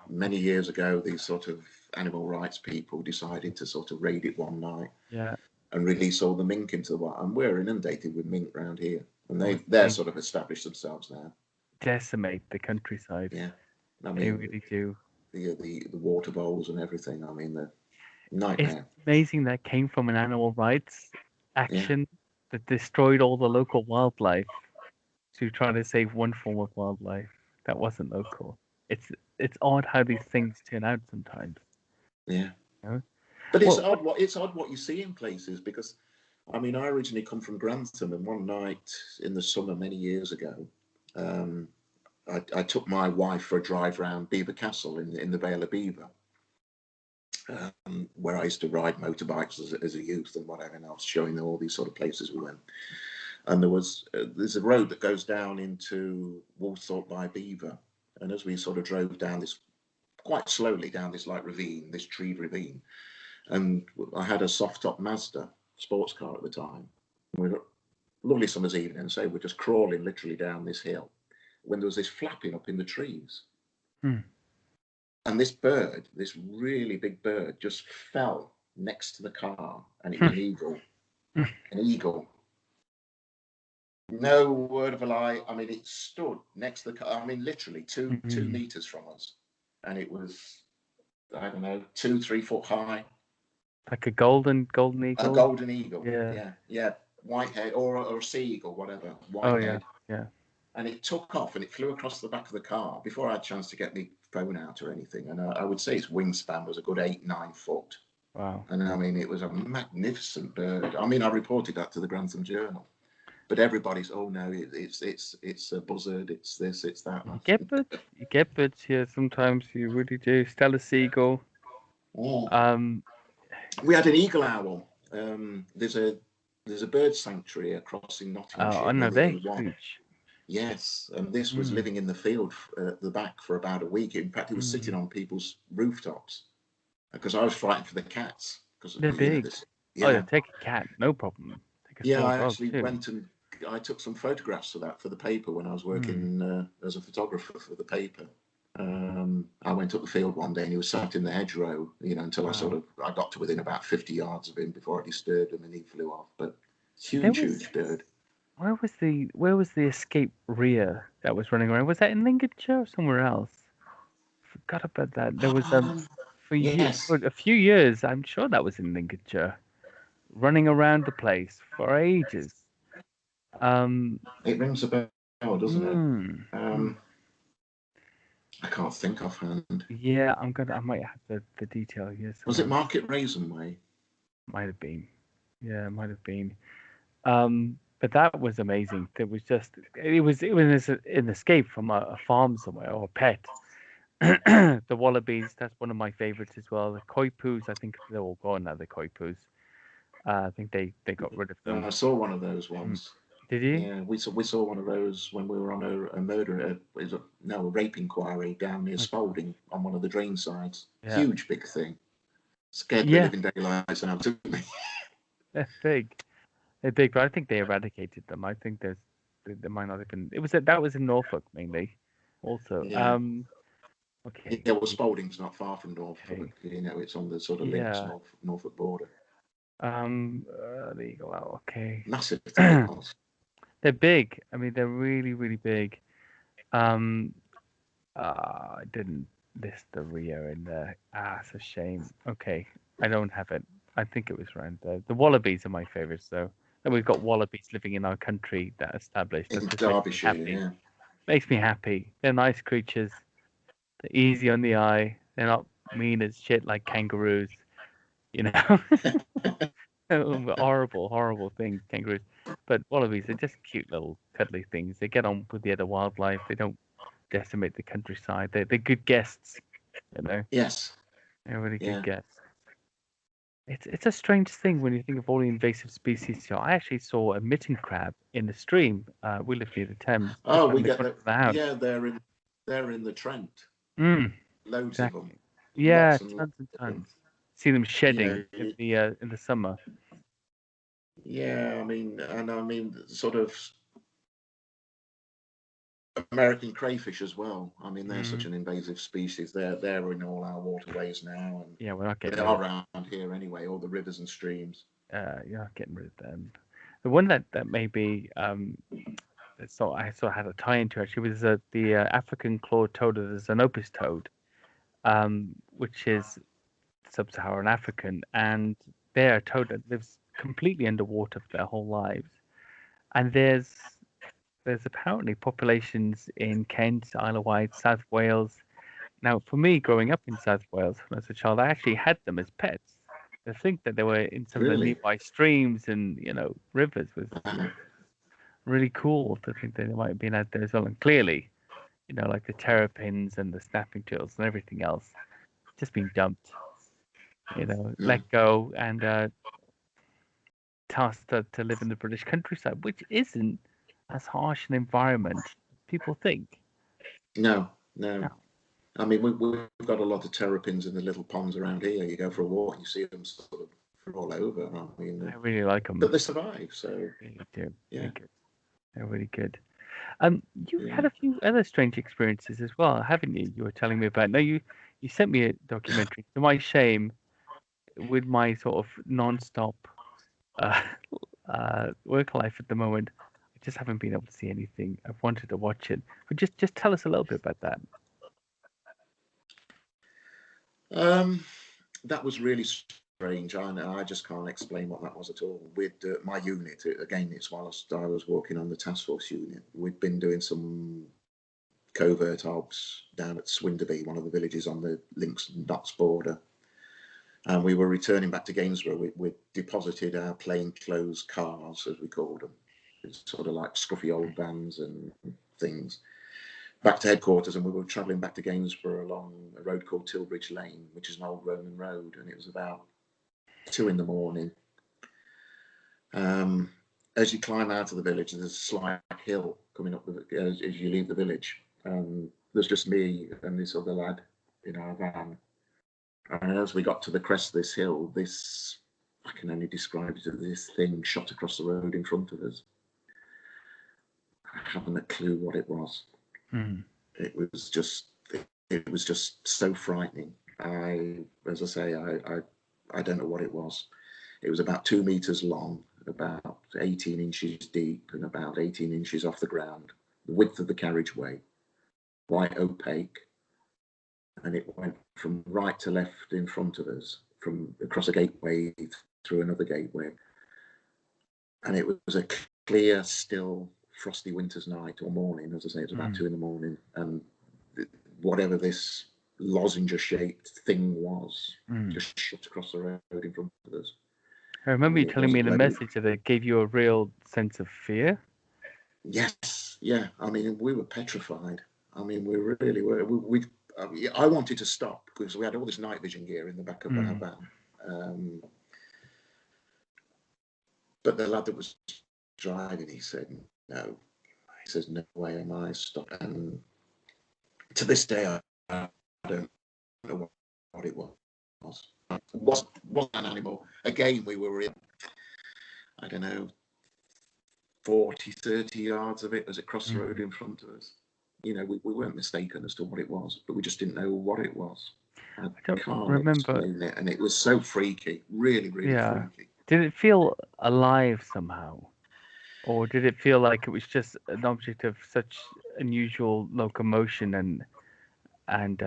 Many years ago, these sort of animal rights people decided to sort of raid it one night and release all the mink into the wild. And we're inundated with mink around here. And they're sort of established themselves now. Decimate the countryside. Yeah. I mean, they really do. The water bowls and everything. I mean, the nightmare. It's amazing that came from an animal rights action that destroyed all the local wildlife to try to save one form of wildlife that wasn't local. It's odd how these things turn out sometimes. Yeah. You know? But it's odd what you see in places, because I mean, I originally come from Grantham, and one night in the summer many years ago, I took my wife for a drive round Beaver Castle in the Vale of Beaver, where I used to ride motorbikes as a youth and whatever, and I was showing them all these sort of places we went. And there's a road that goes down into Woolsthorpe by Beaver, and as we sort of drove down this, quite slowly down this like ravine, this treed ravine, and I had a soft-top Mazda sports car at the time. We were lovely summer's evening, so we're just crawling literally down this hill when there was this flapping up in the trees. And this bird, this really big bird, just fell next to the car, and it was an eagle. An eagle. No word of a lie. I mean, it stood next to the car. I mean, literally 2 meters from us, and it was, I don't know, 2-3 foot high. Like a golden eagle. A golden eagle. Yeah. Whitehead or a sea eagle, whatever. Whitehead. Yeah. And it took off and it flew across the back of the car before I had a chance to get my phone out or anything. And I would say its wingspan was a good 8-9 foot. Wow. And I mean, it was a magnificent bird. I mean, I reported that to the Grantham Journal, but everybody's, oh no, it's a buzzard, it's this, it's that. You get birds here sometimes. You really do. Stella seagull. We had an eagle owl. There's a bird sanctuary across in Nottinghamshire. Oh, no, they're huge. Yes, and this was living in the field at the back for about a week. In fact, it was sitting on people's rooftops, because I was frightened for the cats. Because they're big. Take a cat, no problem. I actually went and I took some photographs of that for the paper when I was working as a photographer for the paper. I went up the field one day and he was sat in the hedgerow, until Wow. I got to within about 50 yards of him before I disturbed him and he flew off. But There huge, was huge bird. where was the escape rhea that was running around? Was that in Lincolnshire or somewhere else? Forgot about that. There was for Yes, a few years. I'm sure that was in Lincolnshire, running around the place for ages. Um, it rings a bell, doesn't it? hmm, hmm. I can't think offhand. Yeah, I might have the detail here Was it somewhere. Market Raisin Way? Might have been. Yeah, it might have been. But that was amazing. It was an escape from a farm somewhere or a pet. The wallabies, that's one of my favorites as well. The koi poos, I think they're all gone now. The koi poos, I think they got rid of them. I saw one of those Mm. once. Did you? Yeah, we saw one of those when we were on a murder, a rape inquiry down near Okay. Spalding on one of the drain sides. Yeah, Huge, big thing. Scared the yeah, living daylights out of me. they're big. They're big, but I think they eradicated them. I think there might not have been. That was in Norfolk mainly, also. Yeah. Okay, Yeah, well, Spalding's not far from okay, Norfolk. It's on the sort of links yeah. Norfolk border. There you go. Okay. Massive thing it was. They're big. I mean, they're really, really big. Um, I didn't list the Rio in there. It's a shame. Okay, I don't have it. I think it was around there. The wallabies are my favorites, though. And we've got wallabies living in our country that established. That In just makes me Derbyshire, happy. yeah. Makes me happy. They're nice creatures. They're easy on the eye. They're not mean as shit like kangaroos. You know, horrible, horrible things, kangaroos. But wallabies are just cute little cuddly things. They get on with the other wildlife. They don't decimate the countryside. They're good guests. You know, Yes, they're really good yeah. guests. It's a strange thing when you think of all the invasive species. So I actually saw a mitten crab in the stream. We live near the Thames, just Oh, around we the get corner that. of the house. Yeah, they're in the Trent. Mm, Loads of them. exactly. Yeah, Lots and lots tons and of them. tons. See them Yeah, shedding in the summer. yeah. Sort of American crayfish as well. I mean, they're such Mm, an invasive species. They're in all our waterways now, and yeah, we're not they getting rid are of. around here anyway. All the rivers and streams. You're not getting rid of them. The one that maybe I sort of had a tie into actually was the African clawed toad, the Xenopus toad, which is sub-Saharan African, and they're a toad that lives completely underwater for their whole lives. And there's apparently populations in Kent, Isle of Wight, South Wales. Now, for me, growing up in South Wales when I was a child, I actually had them as pets. To think that they were in some of the Really? nearby streams and rivers was Uh, really cool. To think that they might have been out there as well. And clearly, like the terrapins and the snapping turtles and everything else, just being dumped. mm. Let go and tasked to live in the British countryside, which isn't as harsh an environment as people think. No, no. No, I mean, we've got a lot of terrapins in the little ponds around here. You go for a walk, you see them sort of all over. I mean, I really like but them. they survive. So Really do. They're yeah, good. They're really good. You've yeah. had a few other strange experiences as well, haven't you? You were telling me about. No, you sent me a documentary. To my shame, with my sort of non-stop uh, work life at the moment, I just haven't been able to see anything. I've wanted to watch it, but just tell us a little bit about that. Um, that was really strange. I just can't explain what that was at all. With my unit, again, it's whilst I was working on the task force unit. We'd been doing some covert ops down at Swinderby, one of the villages on the Links and Dots border. And we were returning back to Gainsborough. We deposited our plainclothes cars, as we called them. It's sort of like scruffy old vans and things. Back to headquarters, and we were travelling back to Gainsborough along a road called Tilbridge Lane, which is an old Roman road, and it was about 2 in the morning. As you climb out of the village, there's a slight hill coming up as you leave the village. There's just me and this other lad in our van. And as we got to the crest of this hill, I can only describe it as this thing shot across the road in front of us. I haven't a clue what it was. Mm. It was just it was just so frightening. As I say, I don't know what it was. It was about 2 meters long, about 18 inches deep, and about 18 inches off the ground. The width of the carriageway, quite opaque, and it went from right to left in front of us, from across a gateway through another gateway. And it was a clear, still, frosty winter's night or morning. As I say, it was about 2 in the morning, and whatever this lozenge-shaped thing was just shot across the road in front of us. I remember you telling me in a message that it gave you a real sense of fear. Yes, yeah. I mean, we were petrified. I mean, we really were. I wanted to stop because we had all this night vision gear in the back of our van. But the lad that was driving, he said, no. He says, no way am I stopping. And to this day, I don't know what it was. It wasn't an animal. Again, we were in, I don't know, 40, 30 yards of it as it crossed the road in front of us. You know, we weren't mistaken as to what it was, but we just didn't know what it was. I can't remember explain it, and it was so freaky, really, really freaky. Did it feel alive somehow? Or did it feel like it was just an object of such unusual locomotion and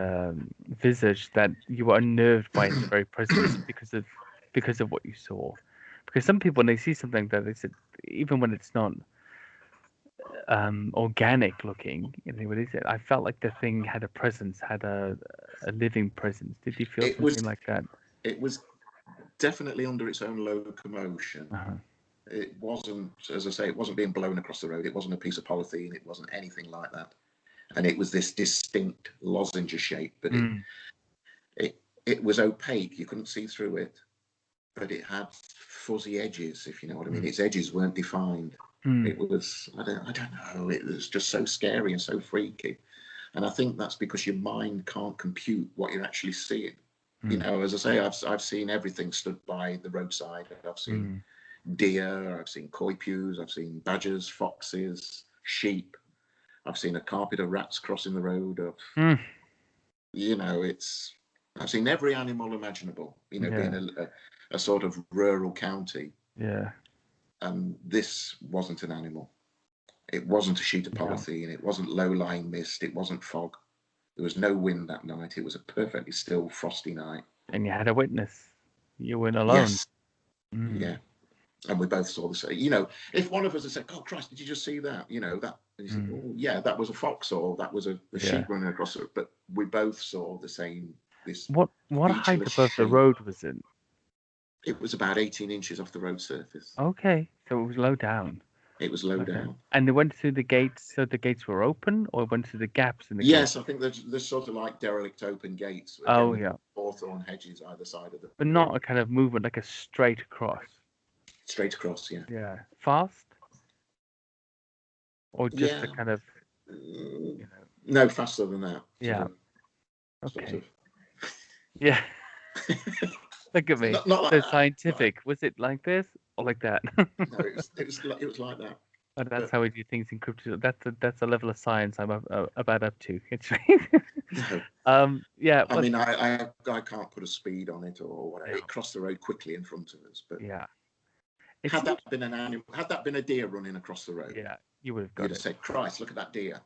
visage that you were unnerved by its very presence because of what you saw? Because some people, when they see something that they said, even when it's not organic looking, you know, what is it? I felt like the thing had a presence, had a living presence. Did you feel something like that? It was definitely under its own locomotion. It wasn't, as I say, it wasn't being blown across the road. It wasn't a piece of polythene. It wasn't anything like that. And it was this distinct lozenge shape, but it was opaque. You couldn't see through it, but it had fuzzy edges, if you know what I mean. Its edges weren't defined. It was, I don't know, it was just so scary and so freaky. And I think that's because your mind can't compute what you're actually seeing. You know, as I say, I've seen everything stood by the roadside. I've seen deer, I've seen coypus, I've seen badgers, foxes, sheep. I've seen a carpet of rats crossing the road. You know, I've seen every animal imaginable, you know, being a sort of rural county. Yeah. And this wasn't an animal. It wasn't a sheet of polythene. It wasn't low-lying mist. It wasn't fog. There was no wind that night. It was a perfectly still, frosty night. And you had a witness. You weren't alone. Yes. Yeah. And we both saw the same. You know, if one of us had said, "Oh Christ, did you just see that?" You know, that. And you said, "Oh yeah, that was a fox, or that was a sheep running across it." But we both saw the same. This. What height above the road was it? It was about 18 inches off the road surface. Okay, so it was low down. It was low down. And they went through the gates, so the gates were open, or went through the gaps in the gates? Yes, I think there's sort of like derelict open gates. Oh yeah. Hawthorn hedges either side of them. But not a kind of movement like a straight across. Straight across, yeah. Yeah. Fast? Or just a kind of, you know. No, faster than that. Yeah. Okay. Yeah. Look at me. Not like so that. Scientific. Right. Was it like this or like that? No, it was like that. But that's how we do things in crypto. That's a level of science I'm about up to. It's no. Yeah. I mean, I can't put a speed on it or whatever. No. It crossed the road quickly in front of us, but yeah. Had that been an animal, had that been a deer running across the road, you would have got you'd have said, "Christ, look at that deer."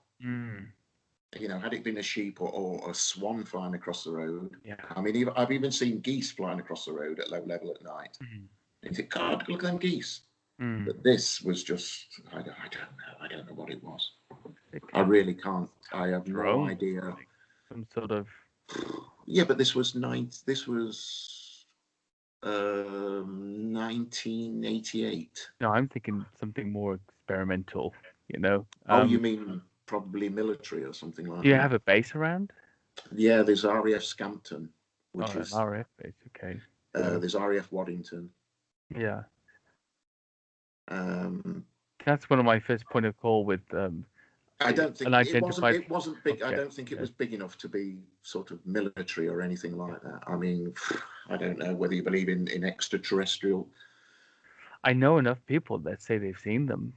You know, had it been a sheep or a swan flying across the road, I mean, I've even seen geese flying across the road at low level at night. And you think, God, look at them geese. But this was just, I don't know what it was. I really can't. I have no idea. Some sort of. Yeah, but this was 1988. No, I'm thinking something more experimental, you know. You mean probably military or something like that? Do you have a base around? Yeah, there's RAF Scampton, which is an RAF base. Okay. There's RAF Waddington. Yeah. That's one of my first point of call with. I don't think it wasn't big. I don't think it was big enough to be sort of military or anything like that. I mean, I don't know whether you believe in extraterrestrial. I know enough people that say they've seen them.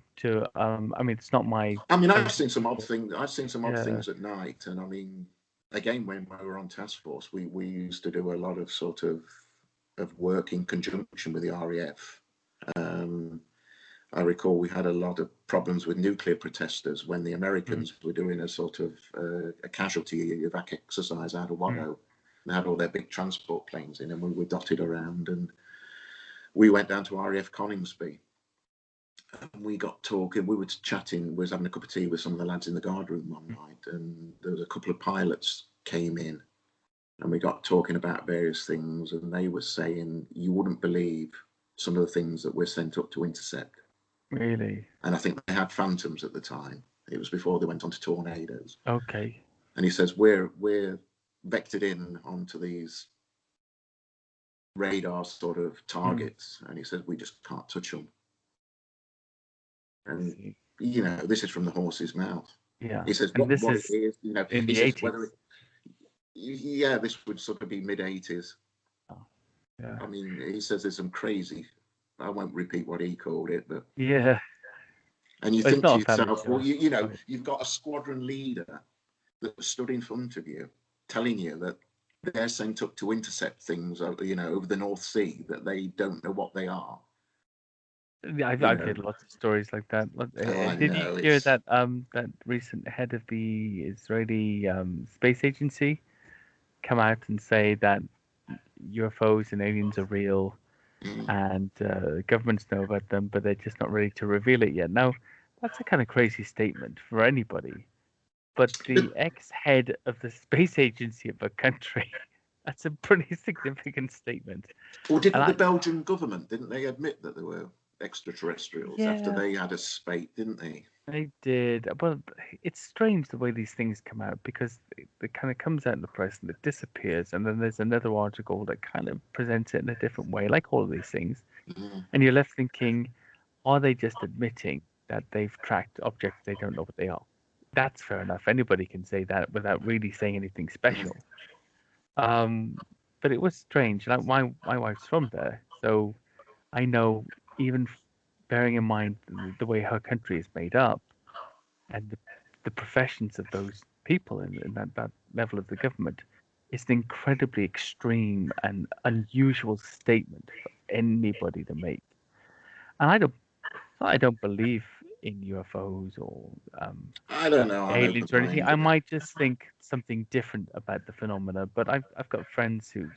I mean, it's not my. I mean, I've seen some odd things. I've seen some odd things at night, and I mean, again, when we were on task force, we used to do a lot of sort of work in conjunction with the RAF. I recall we had a lot of problems with nuclear protesters when the Americans were doing a sort of a casualty evac exercise out of Waddo. They had all their big transport planes in, and we were dotted around. And we went down to RAF Coningsby, and we got talking. We were chatting. We was having a cup of tea with some of the lads in the guard room one night, and there was a couple of pilots came in, and we got talking about various things. And they were saying, "You wouldn't believe some of the things that we're sent up to intercept." Really? And I think they had Phantoms at the time. It was before they went on to Tornadoes. Okay. And he says, we're vectored in onto these radar sort of targets. And he says, we just can't touch them. And, you know, this is from the horse's mouth. Yeah. He says, and what is it is, you know, in he the says, 80s. whether it, yeah, this would sort of be mid-80s. Oh, yeah. I mean, he says there's some crazy, I won't repeat what he called it, but yeah. And you But think it's to not a family yourself, show. well, you know, you've got a squadron leader that stood in front of you, telling you that they're sent up to intercept things, you know, over the North Sea, that they don't know what they are. Yeah, I've heard lots of stories like that. Did you hear that that recent head of the Israeli space agency come out and say that UFOs and aliens are real, and governments know about them, but they're just not ready to reveal it yet? Now, that's a kind of crazy statement for anybody, but the ex-head of the space agency of a country, that's a pretty significant statement. Well, didn't the Belgian government, didn't they admit that there were extraterrestrials after they had a spate, didn't they? They did. Well, it's strange the way these things come out, because it kind of comes out in the press and it disappears, and then there's another article that kind of presents it in a different way, like all of these things. And you're left thinking, are they just admitting that they've tracked objects they don't know what they are? That's fair enough. Anybody can say that without really saying anything special. But it was strange. Like my wife's from there, so I know, even bearing in mind the way her country is made up, and the professions of those people in that level of the government, it's an incredibly extreme and unusual statement for anybody to make. And I don't believe in UFOs or I don't know. aliens or anything. I might just think something different about the phenomena. But I've got friends who,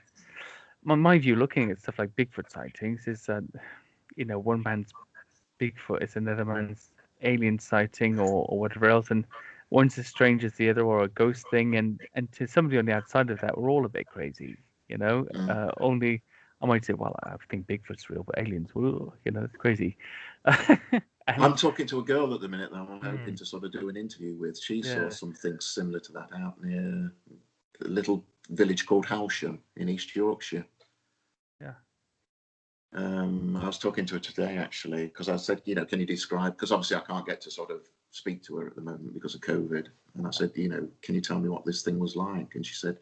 my view, looking at stuff like Bigfoot sightings, is that, you know, one man's Bigfoot is another man's alien sighting or whatever else, and one's as strange as the other, or a ghost thing. And to somebody on the outside of that, we're all a bit crazy, you know. Only I might say, well, I think Bigfoot's real, but aliens, woo, you know, it's crazy. I'm talking to a girl at the minute that I'm hoping to sort of do an interview with. She saw something similar to that out near a little village called Halsham in East Yorkshire. Yeah. I was talking to her today, actually, because I said, you know, can you describe, because obviously I can't get to sort of speak to her at the moment because of COVID. And I said, you know, can you tell me what this thing was like? And she said,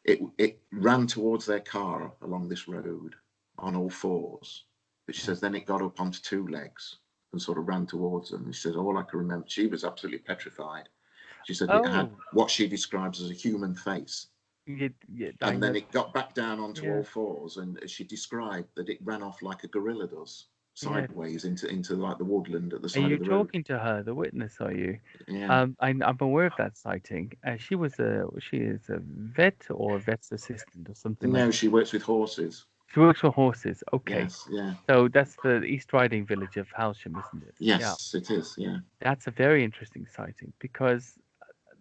it ran towards their car along this road on all fours. But she says, then it got up onto two legs and sort of ran towards them. And she says, all I can remember, she was absolutely petrified. She said it had what she describes as a human face. And then it got back down onto all fours, and she described that it ran off like a gorilla does, sideways into like the woodland at the side of the road. Are you talking to her, the witness? Are you? Yeah. I'm aware of that sighting. She is a vet or a vet's assistant or something. No, like she works with horses. She works for horses. Okay. Yes, yeah. So that's the East Riding village of Halsham, isn't it? Yes, it is. Yeah. That's a very interesting sighting, because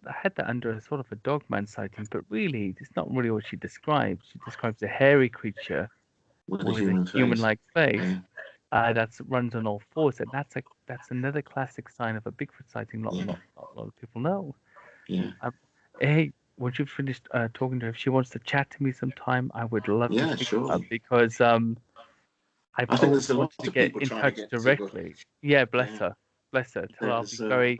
I had that under a sort of a dogman sighting, but really, it's not really what she describes. She describes a hairy creature with a human-like face that runs on all fours, and that's another classic sign of a Bigfoot sighting. Not a lot of people know. Yeah. Hey, once you've finished talking to her, if she wants to chat to me sometime, I would love to speak to her, because I think there's a lot to of get people in trying touch to get directly. Bless her. Tell her I'll be very,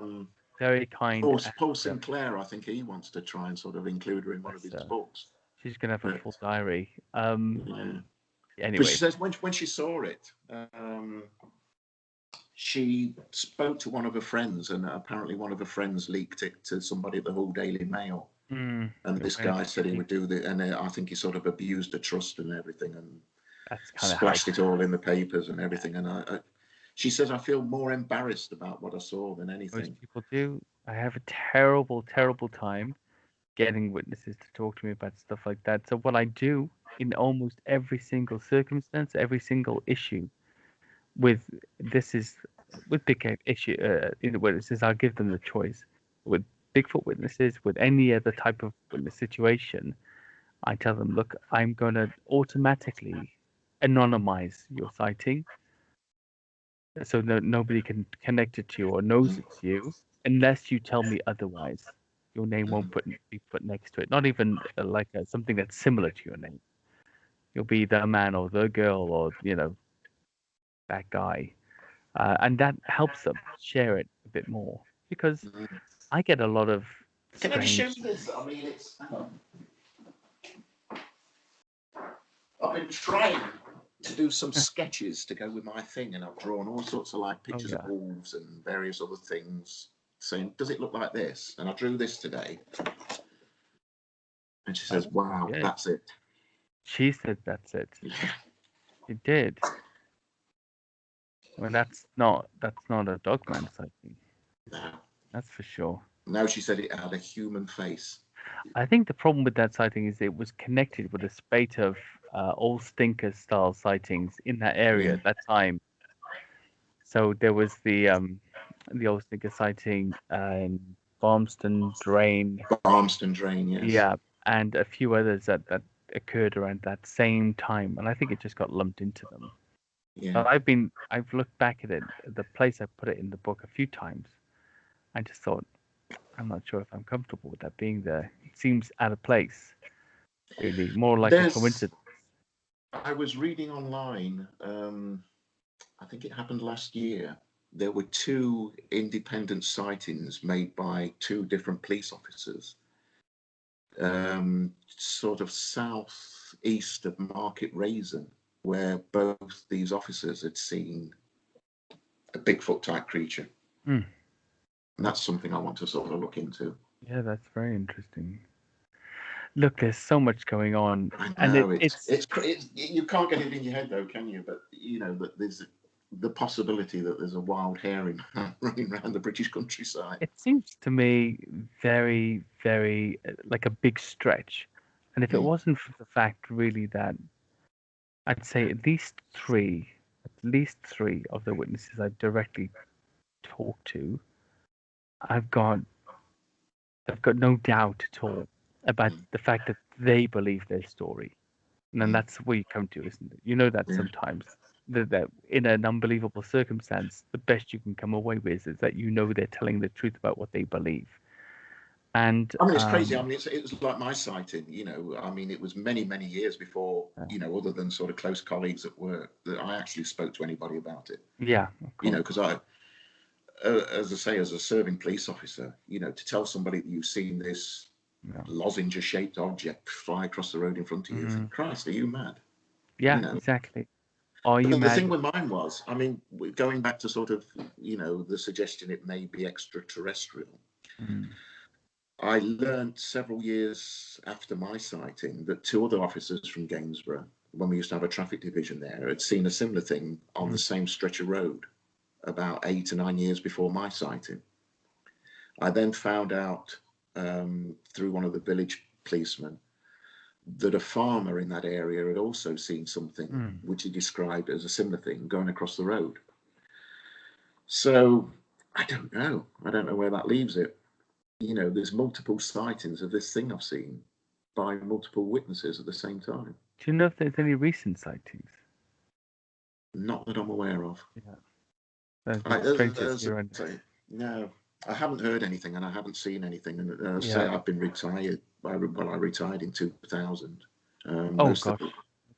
very kind. Paul Sinclair, I think he wants to try and sort of include her in one of his books. She's going to have a full diary. Anyway. But she says when she saw it, she spoke to one of her friends, and apparently one of her friends leaked it to somebody at the Hull Daily Mail. And You're this very guy said he lucky. would do the, and I think he sort of abused the trust and everything, and That's kind of how splashed it all in the papers and everything. And she says, I feel more embarrassed about what I saw than most anything. people do. I have a terrible, terrible time getting witnesses to talk to me about stuff like that. So what I do in almost every single circumstance, every single issue with this is with big game issue in the witnesses, I'll give them the choice. With Bigfoot witnesses, with any other type of witness situation, I tell them, look, I'm going to automatically anonymize your sighting so nobody can connect it to you or knows it's you unless you tell me otherwise. Your name won't be put next to it. Not even like something that's similar to your name. You'll be the man or the girl or that guy, and that helps them share it a bit more because I get a lot of Can I just show strange. you this? I mean, it's. Hang on. I've been trying to do some sketches to go with my thing, and I've drawn all sorts of like pictures of Yeah. wolves and various other things, saying, "Does it look like this?" And I drew this today, and she says, "Wow, Yeah. that's it." She said that's it. She did. Well, that's not a dogman sighting. No, That's for sure. no, she said it had a human face. I think the problem with that sighting is it was connected with a spate of old stinker style sightings in that area Yeah. at that time. So there was the old stinker sighting in Barmston Drain, Barmston Drain, yes. yeah, and a few others that occurred around that same time, and I think it just got lumped into them. Yeah. But I've looked back at it, the place I put it in the book a few times. I just thought, I'm not sure if I'm comfortable with that being there. It seems out of place, really, more like a coincidence. I was reading online, I think it happened last year. There were two independent sightings made by two different police officers, sort of southeast of Market Raisin, where both these officers had seen a Bigfoot type creature. Hmm. And that's something I want to sort of look into. Yeah, that's very interesting. Look, there's so much going on, I and know it's it's you can't get it in your head though, can you? But you know that there's the possibility that there's a wild hare running around the British countryside. it seems to me very, very like a big stretch. And if it wasn't for the fact really that I'd say at least three of the witnesses I've directly talked to, I've got no doubt at all about the fact that they believe their story. And then that's where you come to, isn't it? You know that Yeah. sometimes that in an unbelievable circumstance, the best you can come away with is that you know they're telling the truth about what they believe. And I mean, it's crazy. I mean, it was like my sighting, you know. I mean, it was many, many years before, you know, other than sort of close colleagues at work, that I actually spoke to anybody about it. yeah, of You know, course. because as I say, as a serving police officer, you know, to tell somebody that you've seen this Yeah. lozenge-shaped object fly across the road in front of you, you think, Christ, are you mad? Yeah, You know. exactly. Are you But the thing mad? with mine was, I mean, going back to sort of, you know, the suggestion it may be extraterrestrial. I learned several years after my sighting that two other officers from Gainsborough, when we used to have a traffic division there, had seen a similar thing on the same stretch of road about 8 or 9 years before my sighting. I then found out through one of the village policemen that a farmer in that area had also seen something which he described as a similar thing going across the road. So I don't know. I don't know where that leaves it. You know, there's multiple sightings of this thing I've seen by multiple witnesses at the same time. Do you know if there's any recent sightings? Not that I'm aware of. Yeah, that'd be strange to see around. No, I haven't heard anything and I haven't seen anything. And Yeah. say I've been retired. I retired in 2000. Oh gosh.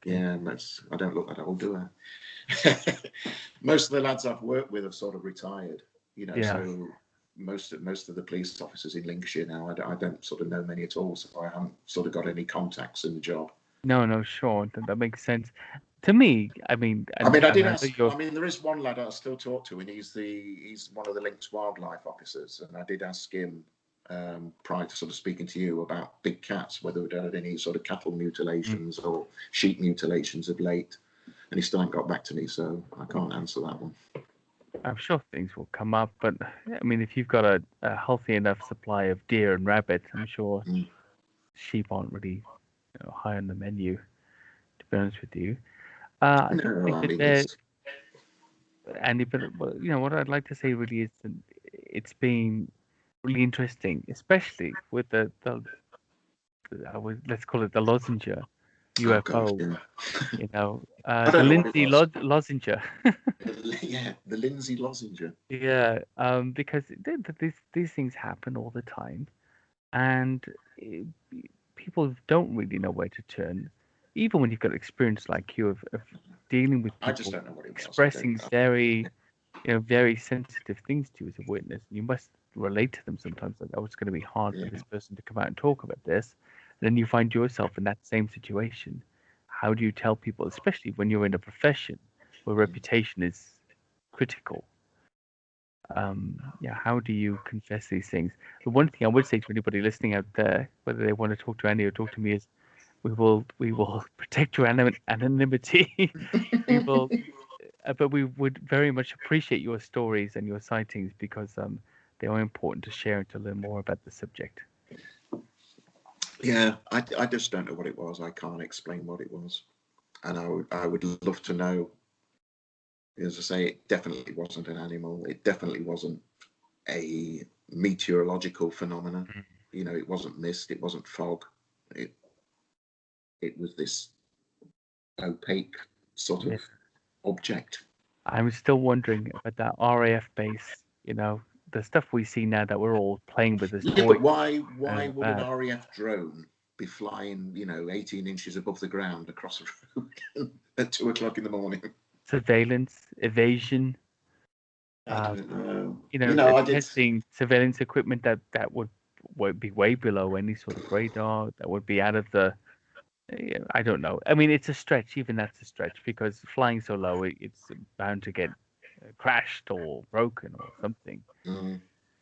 Yeah, I don't look that old, do I? Most of the lads I've worked with have sort of retired. You know, Yeah. so most of the police officers in Lincolnshire now, I don't sort of know many at all, so I haven't sort of got any contacts in the job. No, sure. That makes sense. To me, I mean, I mean, I did know ask. you're. I mean, there is one lad I still talk to, and he's one of the Links wildlife officers, and I did ask him prior to sort of speaking to you about big cats, whether we'd had any sort of cattle mutilations or sheep mutilations of late. And he still hasn't got back to me, so I can't answer that one. I'm sure things will come up, but I mean, if you've got a healthy enough supply of deer and rabbit, I'm sure sheep aren't really high on the menu, to be honest with you. I don't think that they're, Andy, but what I'd like to say really is that it's been really interesting, especially with let's call it the lozenger UFO. The Lindsey lozenger. Yeah, the Lindsey lozenger. Yeah, because these things happen all the time, and people don't really know where to turn. Even when you've got experience like you of dealing with people, I just don't know what it was. Expressing very sensitive things to you as a witness, and you must relate to them sometimes. Like, oh, it's going to be hard for this person to come out and talk about this. And then you find yourself in that same situation. How do you tell people, especially when you're in a profession where reputation is critical? How do you confess these things? The one thing I would say to anybody listening out there, whether they want to talk to Andy or talk to me, is we will protect your anonymity. But we would very much appreciate your stories and your sightings, because they are important to share and to learn more about the subject. Yeah, I just don't know what it was. I can't explain what it was, and I would love to know. As I say, it definitely wasn't an animal. It definitely wasn't a meteorological phenomenon. It wasn't mist. It wasn't fog. It was this opaque sort of object. I'm still wondering about that RAF base. The stuff we see now that we're all playing with as toys. But why would an RAF drone be flying, 18 inches above the ground across a road at 2 o'clock in the morning? Surveillance, evasion. I don't know. Testing surveillance equipment that would be way below any sort of radar. That would be out of the. I don't know. I mean, it's a stretch. Even that's a stretch, because flying so low, it's bound to get crashed or broken or something.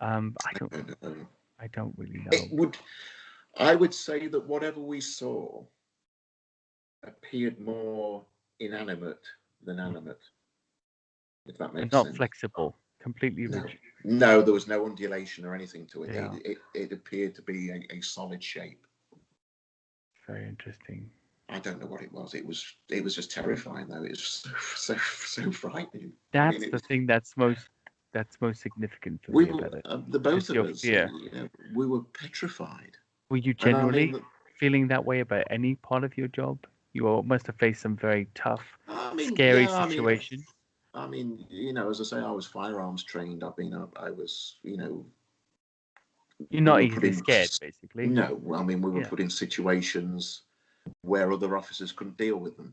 I don't really know. I would say that whatever we saw appeared more inanimate than animate, if that makes sense. Not flexible, completely rigid. No, there was no undulation or anything to it. Yeah. It appeared to be a solid shape. Very interesting. I don't know what it was. It was just terrifying, though. It was so frightening. That's the thing that's most significant for me about it. The both of us, we were petrified. Were you generally feeling that way about any part of your job? You must have faced some very tough, scary situations. I mean, as I say, I was firearms trained. I was, You're not easily scared, basically. No, we were put in situations where other officers couldn't deal with them.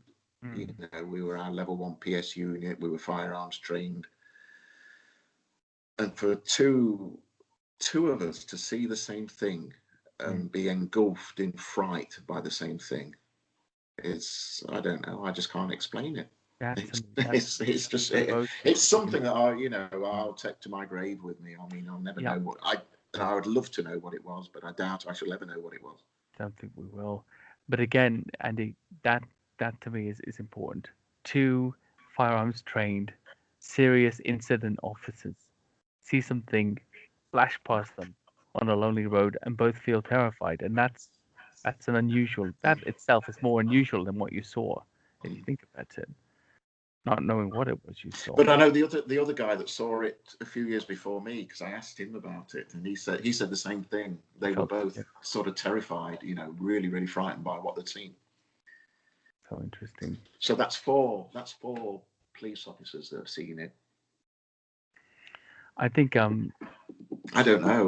We were our level 1 PS unit. We were firearms trained, and for two of us to see the same thing and be engulfed in fright by the same thing, I don't know. I just can't explain it. It's something that I'll take to my grave with me. I mean, I'll never know what I would love to know what it was, but I doubt I shall ever know what it was. Don't think we will. But again, Andy, that to me is important. 2 firearms trained, serious incident officers see something flash past them on a lonely road and both feel terrified, and that's an unusual. That itself is more unusual than what you saw. If you think about it, not knowing what it was you saw. But I know the other guy that saw it a few years before me, because I asked him about it, and he said the same thing. They were both sort of terrified, really, really frightened by what they'd seen. So interesting. So that's four police officers that have seen it. I think I don't know.